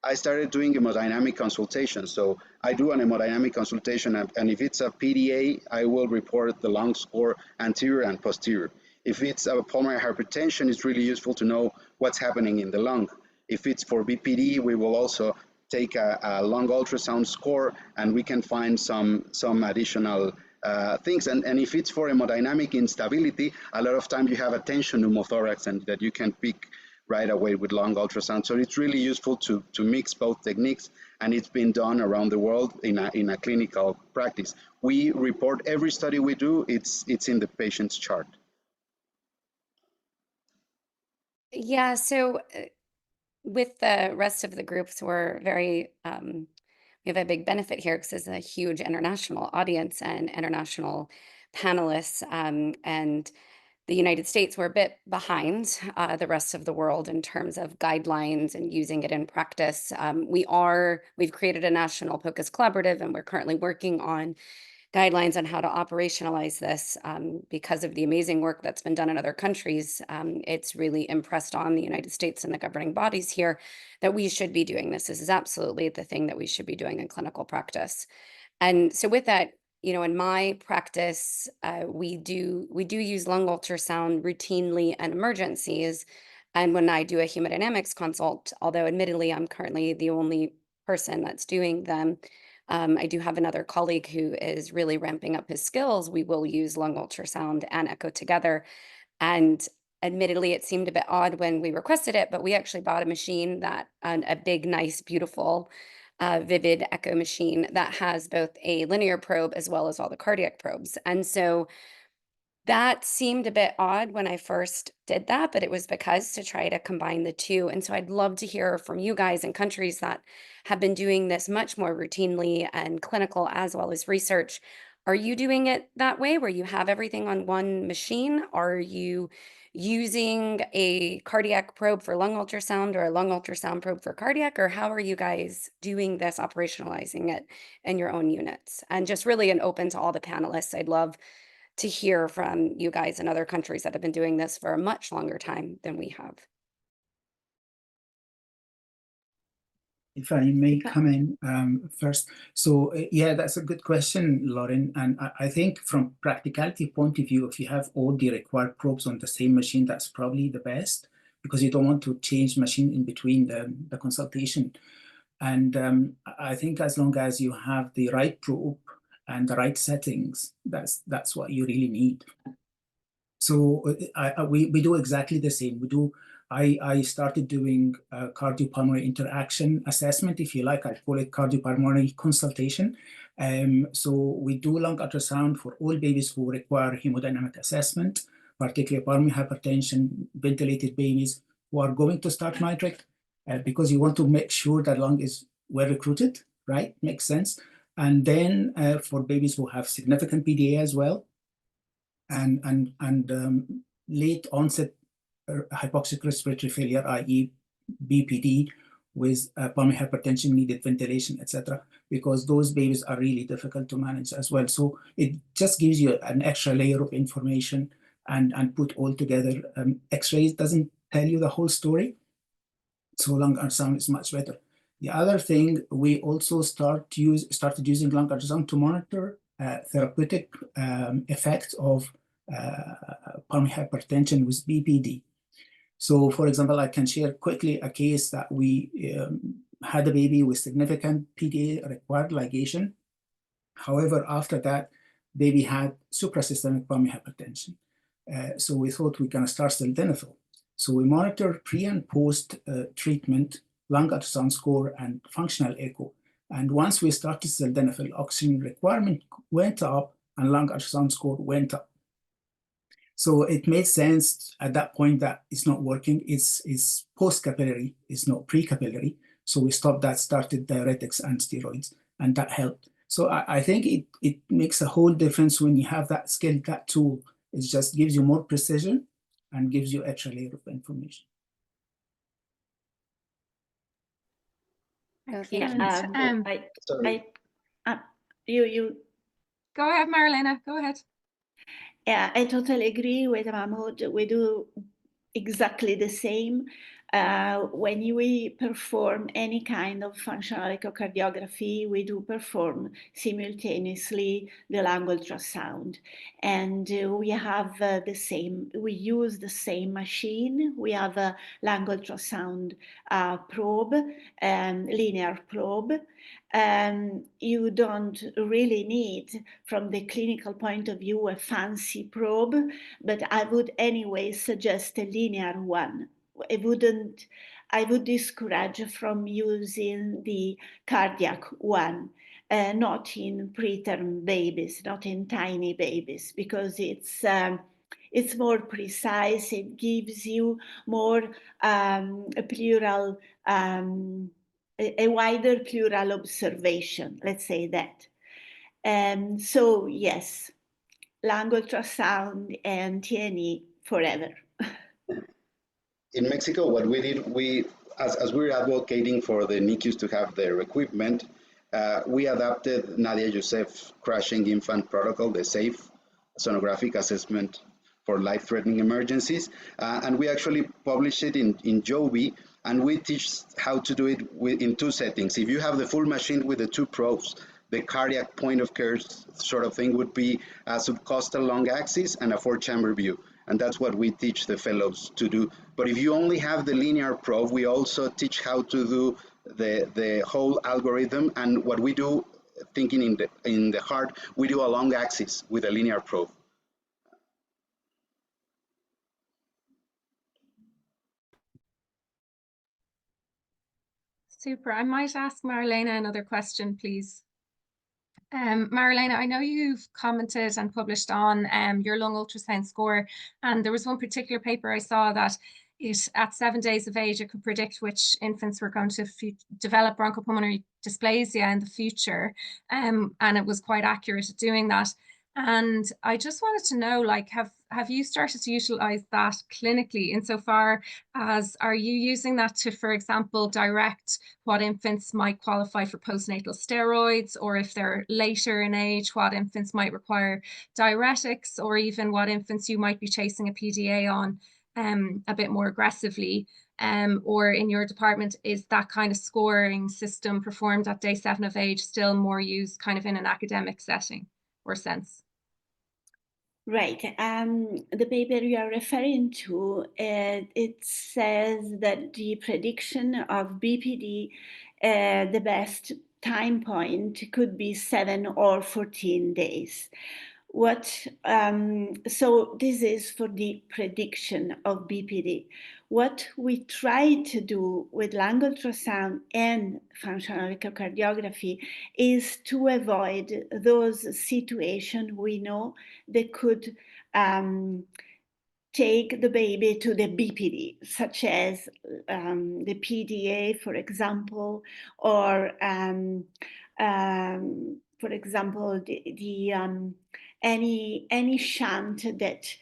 I started doing hemodynamic consultation. So I do an hemodynamic consultation, and if it's a PDA, I will report the lung score anterior and posterior. If it's a pulmonary hypertension, it's really useful to know what's happening in the lung. If it's for BPD, we will also take a lung ultrasound score, and we can find some additional things. And if it's for hemodynamic instability, a lot of times you have a tension pneumothorax, and that you can pick right away with lung ultrasound. So it's really useful to mix both techniques, and it's been done around the world in a clinical practice. We report every study we do, it's in the patient's chart. Yeah, so with the rest of the groups, we're very, we have a big benefit here because it's a huge international audience and international panelists. And the United States, we're a bit behind the rest of the world in terms of guidelines and using it in practice. We've created a national POCUS collaborative, and we're currently working on guidelines on how to operationalize this because of the amazing work that's been done in other countries. It's really impressed on the United States and the governing bodies here that we should be doing this. This is absolutely the thing that we should be doing in clinical practice. And so with that, in my practice, we do use lung ultrasound routinely in emergencies. And when I do a hemodynamics consult, although admittedly I'm currently the only person that's doing them, I do have another colleague who is really ramping up his skills. We will use lung ultrasound and echo together. And admittedly, it seemed a bit odd when we requested it, but we actually bought a machine that, a big, nice, beautiful, vivid echo machine that has both a linear probe as well as all the cardiac probes. And so that seemed a bit odd when I first did that, but it was because to try to combine the two. And so I'd love to hear from you guys in countries that have been doing this much more routinely and clinical as well as research. Are you doing it that way where you have everything on one machine? Are you using a cardiac probe for lung ultrasound or a lung ultrasound probe for cardiac? Or how are you guys doing this, operationalizing it in your own units? And just really an open to all the panelists. I'd love to hear from you guys in other countries that have been doing this for a much longer time than we have. If I may come in first. So yeah, that's a good question, Lauren. And I think from practicality point of view, if you have all the required probes on the same machine, that's probably the best, because you don't want to change machine in between the consultation. And I think as long as you have the right probe and the right settings, that's what you really need. So we do exactly the same. I started doing cardiopulmonary interaction assessment, if you like. I call it cardiopulmonary consultation. So we do lung ultrasound for all babies who require hemodynamic assessment, particularly pulmonary hypertension, ventilated babies who are going to start nitric, because you want to make sure that lung is well recruited, right? Makes sense. And then for babies who have significant PDA as well, and late onset hypoxic respiratory failure, i.e. BPD, with pulmonary hypertension, needed ventilation, etc., because those babies are really difficult to manage as well. So it just gives you an extra layer of information and put all together. X-rays doesn't tell you the whole story, so lung ultrasound is much better. The other thing, we also started using lung ultrasound to monitor therapeutic effects of pulmonary hypertension with BPD. So, for example, I can share quickly a case that we had a baby with significant PDA, required ligation. However, after that, baby had suprasystemic pulmonary hypertension. So we thought we can start sildenafil. So we monitor pre and post treatment lung ultrasound score and functional echo. And once we started sildenafil, oxygen requirement went up and lung ultrasound score went up. So it made sense at that point that it's not working. It's post-capillary, it's not pre-capillary. So we stopped that, started diuretics and steroids, and that helped. So I think it makes a whole difference when you have that skill, that tool. It just gives you more precision and gives you extra layer of information. Excellent. You go ahead, Marilena. Go ahead. Yeah, I totally agree with Mahmoud. We do exactly the same. When we perform any kind of functional echocardiography, we do perform simultaneously the lung ultrasound. And we have we use the same machine. We have a lung ultrasound probe, linear probe. You don't really need, from the clinical point of view, a fancy probe, but I would anyway suggest a linear one. I would discourage from using the cardiac one, not in preterm babies, not in tiny babies, because it's more precise. It gives you more pleural, a wider pleural observation, let's say that. So yes, lung ultrasound and TNE forever. In Mexico, what we did, as we were advocating for the NICUs to have their equipment, we adapted Nadia Youssef's crashing infant protocol, the SAFE sonographic assessment for life-threatening emergencies, and we actually published it in Joby, and we teach how to do it in two settings. If you have the full machine with the two probes, the cardiac point of care sort of thing would be a subcostal lung axis and a 4-chamber view. And that's what we teach the fellows to do. But if you only have the linear probe, we also teach how to do the whole algorithm. And what we do thinking in the heart, we do a long axis with a linear probe. Super. I might ask Marilena another question, please. Marilena, I know you've commented and published on your lung ultrasound score, and there was one particular paper I saw that at 7 days of age, it could predict which infants were going to develop bronchopulmonary dysplasia in the future, and it was quite accurate at doing that. And I just wanted to know, like, have you started to utilize that clinically insofar as, are you using that to, for example, direct what infants might qualify for postnatal steroids, or if they're later in age, what infants might require diuretics, or even what infants you might be chasing a PDA on a bit more aggressively? Or in your department, is that kind of scoring system performed at day 7 of age still more used kind of in an academic setting or sense? Right. The paper you are referring to, it says that the prediction of BPD, the best time point could be 7 or 14 days. So this is for the prediction of BPD. What we try to do with lung ultrasound and functional echocardiography is to avoid those situations we know that could take the baby to the BPD, such as the PDA, for example, or for example, any shunt that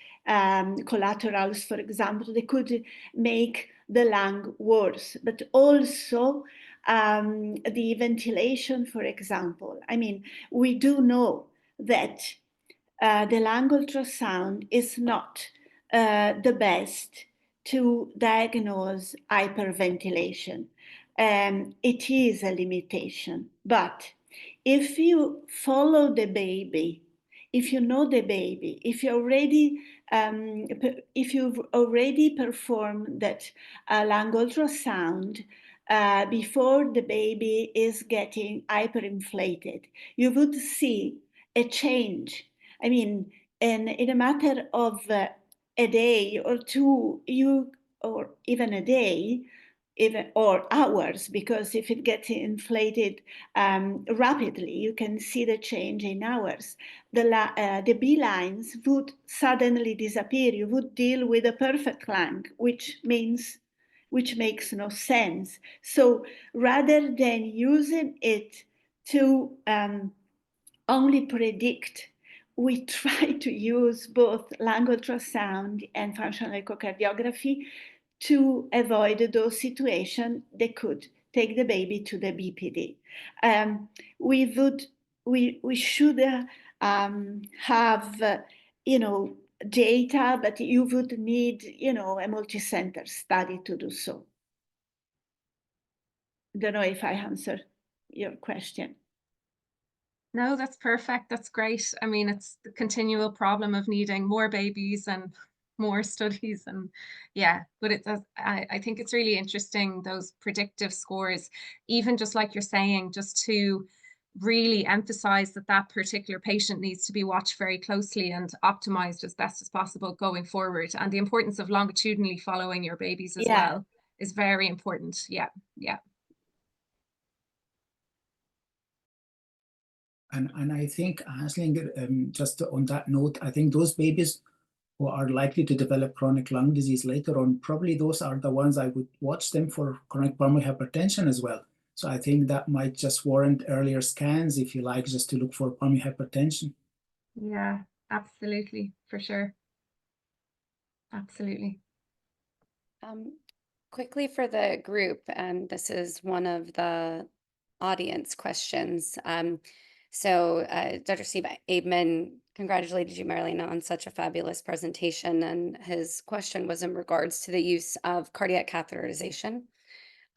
collaterals, for example, they could make the lung worse, but also the ventilation, for example. I mean, we do know that the lung ultrasound is not the best to diagnose hyperventilation. It is a limitation, but if you follow the baby, if you know the baby, if you've already performed that lung ultrasound before the baby is getting hyperinflated, you would see a change. I mean, in a matter of a day or two, or even a day, or hours, because if it gets inflated rapidly, you can see the change in hours. The B lines would suddenly disappear. You would deal with a perfect lung, which makes no sense. So rather than using it to only predict, we try to use both lung ultrasound and functional echocardiography to avoid those situations that could take the baby to the BPD. We should have data, but you would need a multi-center study to do so. Don't know if I answered your question. No, that's perfect. That's great. I mean, it's the continual problem of needing more babies and more studies, and yeah, but it does. I think it's really interesting, those predictive scores, even just like you're saying, just to really emphasize that that particular patient needs to be watched very closely and optimized as best as possible going forward. And the importance of longitudinally following your babies as well is very important. Yeah, yeah. And I think, Anslinger, just on that note, I think those babies who are likely to develop chronic lung disease later on, probably those are the ones I would watch them for chronic pulmonary hypertension as well. So I think that might just warrant earlier scans, if you like, just to look for pulmonary hypertension. Yeah, absolutely, for sure. Absolutely. Quickly for the group, and this is one of the audience questions. So Dr. Steve Abeman congratulated you, Marilena, on such a fabulous presentation. And his question was in regards to the use of cardiac catheterization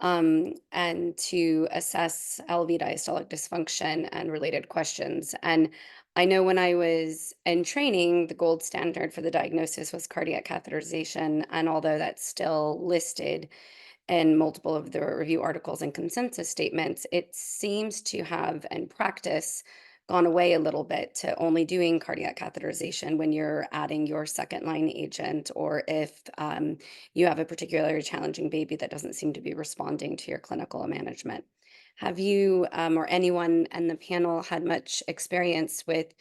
and to assess LV diastolic dysfunction and related questions. And I know when I was in training, the gold standard for the diagnosis was cardiac catheterization. And although that's still listed in multiple of the review articles and consensus statements, it seems to have, in practice, gone away a little bit to only doing cardiac catheterization when you're adding your second line agent, or if you have a particularly challenging baby that doesn't seem to be responding to your clinical management. Have you or anyone in the panel had much experience with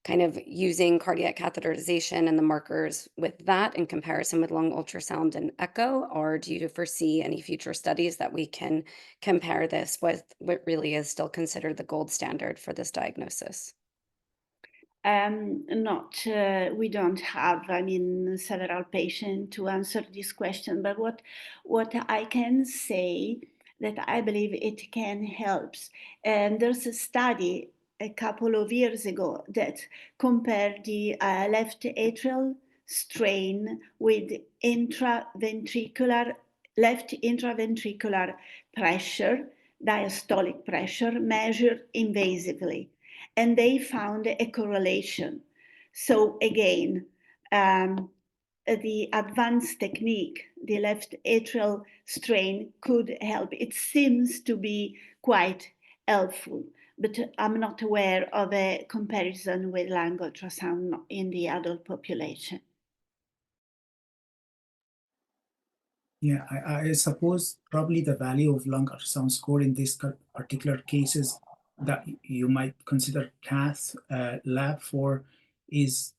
kind of using cardiac catheterization and the markers with that in comparison with lung ultrasound and echo? Or do you foresee any future studies that we can compare this with what really is still considered the gold standard for this diagnosis? We don't have, several patients to answer this question, but what I can say that I believe it can help. And there's a study a couple of years ago that compared the left atrial strain with left intraventricular pressure, diastolic pressure measured invasively. And they found a correlation. So again, the advanced technique, the left atrial strain could help. It seems to be quite helpful, but I'm not aware of a comparison with lung ultrasound in the adult population. Yeah, I suppose probably the value of lung ultrasound score in this particular cases that you might consider cath lab for is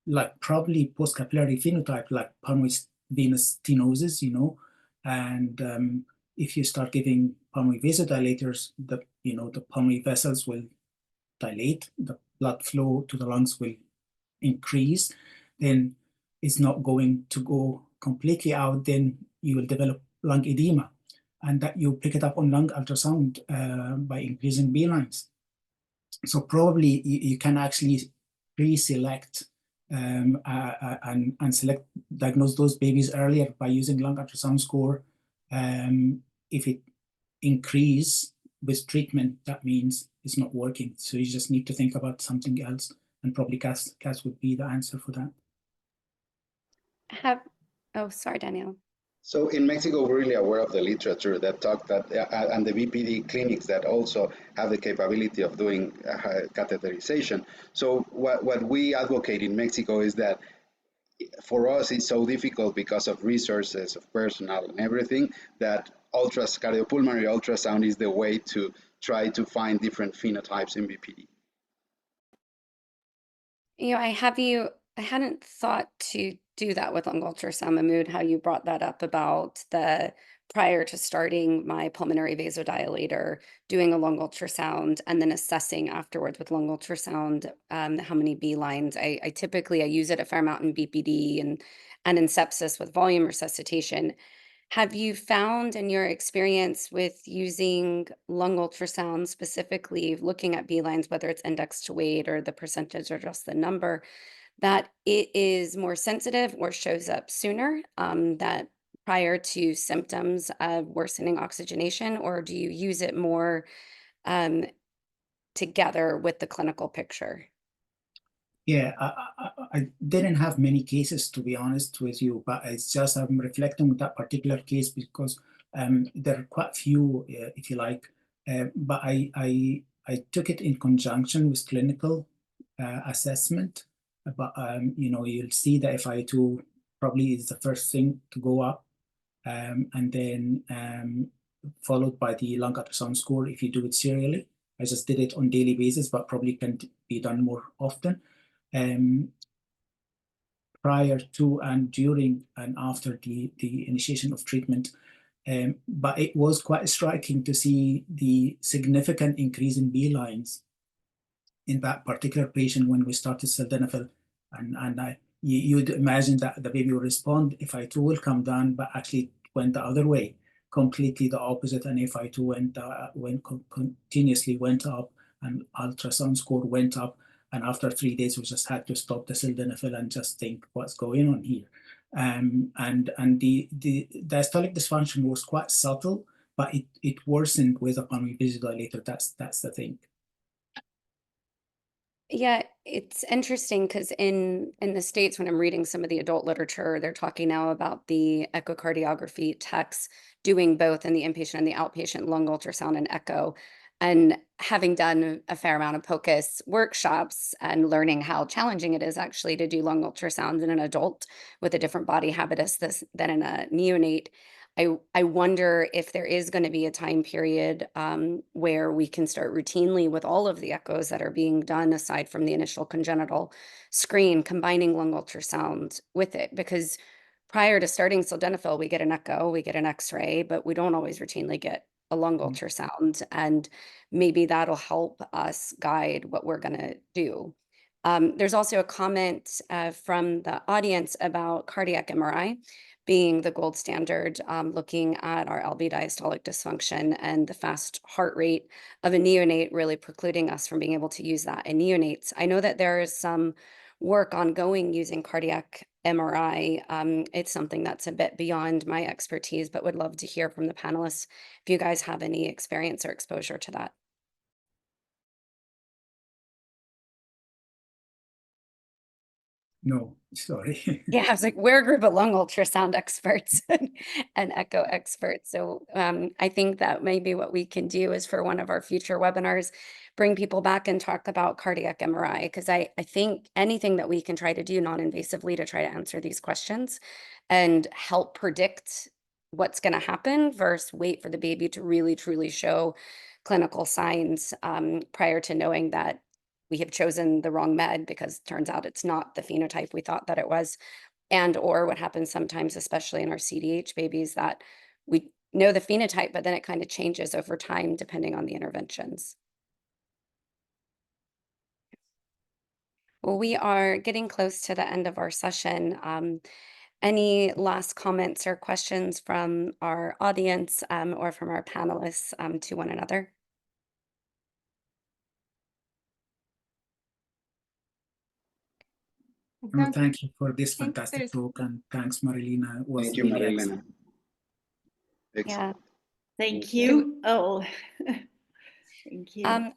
like probably post-capillary phenotype, like pulmonary venous stenosis, and if you start giving pulmonary vasodilators, the pulmonary vessels will dilate, the blood flow to the lungs will increase, then it's not going to go completely out, then you will develop lung edema, and that you pick it up on lung ultrasound by increasing B lines. So probably you can actually pre-select and diagnose those babies earlier by using lung ultrasound score. If it increase with treatment, that means it's not working. So you just need to think about something else, and probably CAS would be the answer for that. Oh, sorry, Daniel. So in Mexico, we're really aware of the literature that talk that, and the BPD clinics that also have the capability of doing catheterization. So what we advocate in Mexico is that for us, it's so difficult because of resources, of personnel and everything, that cardiopulmonary ultrasound is the way to try to find different phenotypes in BPD. I hadn't thought to do that with lung ultrasound, Mahmoud, how you brought that up about the prior to starting my pulmonary vasodilator, doing a lung ultrasound, and then assessing afterwards with lung ultrasound how many B lines. I typically use it a fair amount in BPD and in sepsis with volume resuscitation. Have you found in your experience with using lung ultrasound, specifically looking at B lines, whether it's index to weight or the percentage or just the number, that it is more sensitive or shows up sooner, that prior to symptoms of worsening oxygenation, or do you use it more together with the clinical picture? Yeah, I didn't have many cases, to be honest with you, but it's just I'm reflecting on that particular case because there are quite few, if you like, but I took it in conjunction with clinical assessment. But you'll see that FI2 probably is the first thing to go up, and then followed by the lung ultrasound score if you do it serially. I just did it on daily basis, but probably can be done more often. Prior to and during and after the initiation of treatment. But it was quite striking to see the significant increase in B lines in that particular patient when we started sildenafil. And you'd imagine that the baby will respond, FI2 will come down, but actually it went the other way, completely the opposite, and FI2 continuously went up, and ultrasound score went up. And after 3 days, we just had to stop the sildenafil and just think what's going on here. And the diastolic dysfunction was quite subtle, but it worsened with a pulmonary vasodilator. That's the thing. Yeah, it's interesting because in the States, when I'm reading some of the adult literature, they're talking now about the echocardiography techs doing both in the inpatient and the outpatient lung ultrasound and echo. And having done a fair amount of POCUS workshops and learning how challenging it is actually to do lung ultrasound in an adult with a different body habitus than in a neonate, I wonder if there is going to be a time period where we can start routinely with all of the echoes that are being done aside from the initial congenital screen, combining lung ultrasound with it. Because prior to starting sildenafil, we get an echo, we get an X-ray, but we don't always routinely get a lung ultrasound. And maybe that'll help us guide what we're going to do. There's also a comment from the audience about cardiac MRI being the gold standard, looking at our LV diastolic dysfunction and the fast heart rate of a neonate really precluding us from being able to use that in neonates. I know that there is some work ongoing using cardiac MRI. It's something that's a bit beyond my expertise, but would love to hear from the panelists if you guys have any experience or exposure to that. No, sorry. Yeah, I was like, we're a group of lung ultrasound experts and echo experts. So I think that maybe what we can do is for one of our future webinars, bring people back and talk about cardiac MRI, because I think anything that we can try to do non-invasively to try to answer these questions and help predict what's going to happen versus wait for the baby to really, truly show clinical signs prior to knowing that we have chosen the wrong med because it turns out it's not the phenotype we thought that it was. And or what happens sometimes, especially in our CDH babies, that we know the phenotype, but then it kind of changes over time depending on the interventions. Well, we are getting close to the end of our session. Any last comments or questions from our audience or from our panelists to one another? No, thank you for this think fantastic there's- talk, and thanks, Marilena. It was Thank you, really Marilena. excellent. Yeah. Thank you all. Thank you.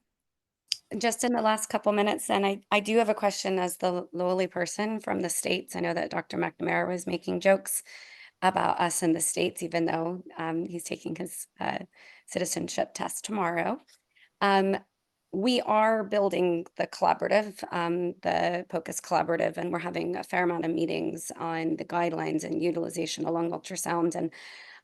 Just in the last couple minutes, and I do have a question as the lowly person from the States. I know that Dr. McNamara was making jokes about us in the States, even though he's taking his citizenship test tomorrow. We are building the collaborative, the POCUS collaborative, and we're having a fair amount of meetings on the guidelines and utilization of lung ultrasound. And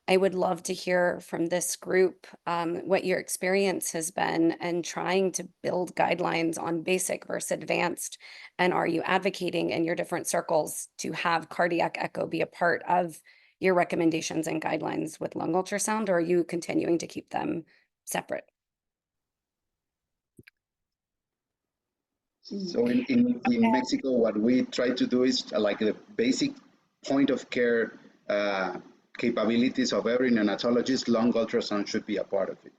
I would love to hear from this group what your experience has been and trying to build guidelines on basic versus advanced. And are you advocating in your different circles to have cardiac echo be a part of your recommendations and guidelines with lung ultrasound, or are you continuing to keep them separate? So in Mexico, what we try to do is like the basic point of care capabilities of every neonatologist, lung ultrasound should be a part of it.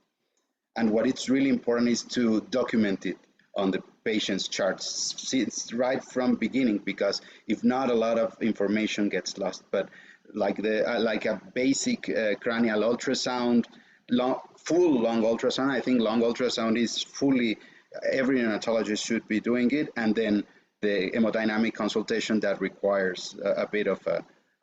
And what it's really important is to document it on the patient's charts. See, it's right from beginning, because if not, a lot of information gets lost. But like a basic cranial ultrasound, full lung ultrasound, I think lung ultrasound is fully, every neonatologist should be doing it. And then the hemodynamic consultation that requires a bit of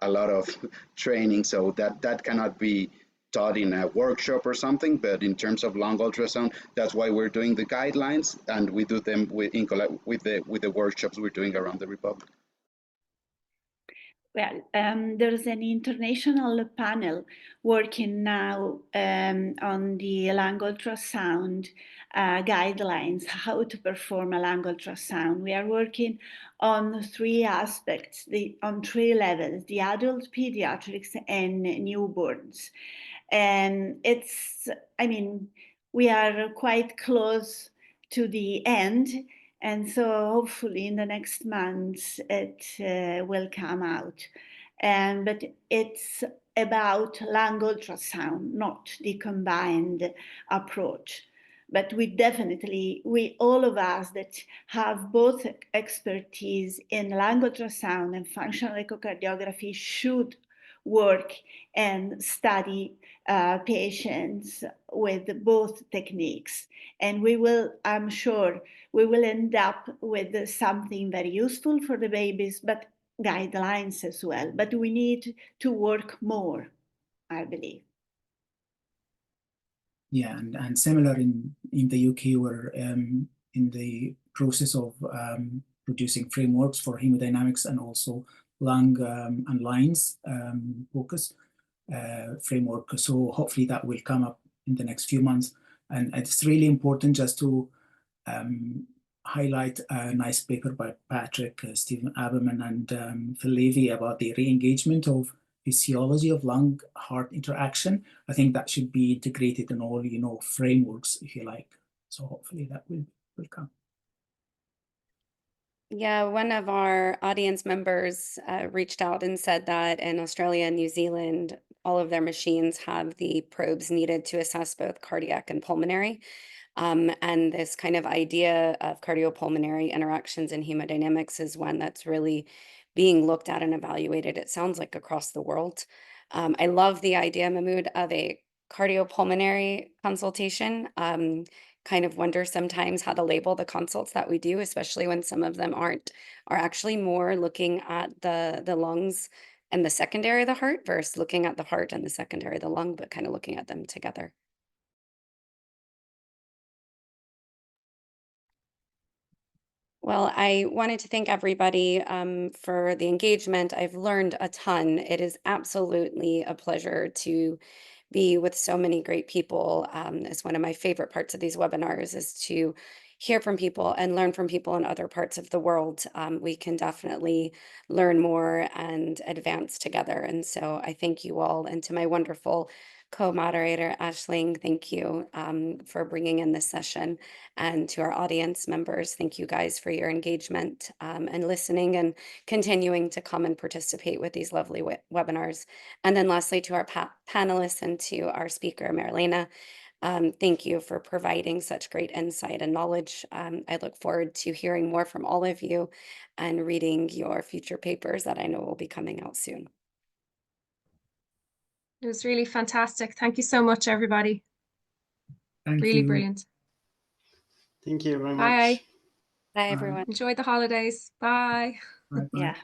a lot of training, so that cannot be taught in a workshop or something. But in terms of lung ultrasound, that's why we're doing the guidelines, and we do them with the workshops we're doing around the Republic. Well, there's an international panel working now on the lung ultrasound guidelines, how to perform a lung ultrasound. We are working on three aspects, on three levels: the adult, pediatrics, and newborns. And we are quite close to the end. And so hopefully in the next months it will come out. But it's about lung ultrasound, not the combined approach. But we all of us that have both expertise in lung ultrasound and functional echocardiography should work and study patients with both techniques. And we will, I'm sure, we will end up with something very useful for the babies, but guidelines as well. But we need to work more, I believe. Yeah, and similar in the UK, we're in the process of producing frameworks for hemodynamics and also lung and lines focus framework. So hopefully that will come up in the next few months. And it's really important just to highlight a nice paper by Patrick, Stephen Aberman, and Phil Levy about the re-engagement of physiology of lung-heart interaction. I think that should be integrated in all, frameworks, if you like. So hopefully that will come. Yeah, one of our audience members reached out and said that in Australia and New Zealand, all of their machines have the probes needed to assess both cardiac and pulmonary. And this kind of idea of cardiopulmonary interactions in hemodynamics is one that's really being looked at and evaluated, it sounds like, across the world. I love the idea, Mahmoud, of a cardiopulmonary consultation. Kind of wonder sometimes how to label the consults that we do, especially when some of them are actually more looking at the lungs and the secondary of the heart versus looking at the heart and the secondary of the lung, but kind of looking at them together. Well, I wanted to thank everybody for the engagement. I've learned a ton. It is absolutely a pleasure to be with so many great people. It's one of my favorite parts of these webinars is to hear from people and learn from people in other parts of the world. We can definitely learn more and advance together. And so I thank you all. And to my wonderful co-moderator, Aisling, thank you for bringing in this session. And to our audience members, thank you guys for your engagement and listening and continuing to come and participate with these lovely webinars. And then lastly, to our panelists and to our speaker, Marilena, thank you for providing such great insight and knowledge. I look forward to hearing more from all of you and reading your future papers that I know will be coming out soon. It was really fantastic. Thank you so much, everybody. Thank Really you. brilliant. Thank you very Bye. much. Bye, everyone. Enjoy the holidays. Bye. Bye-bye. Yeah.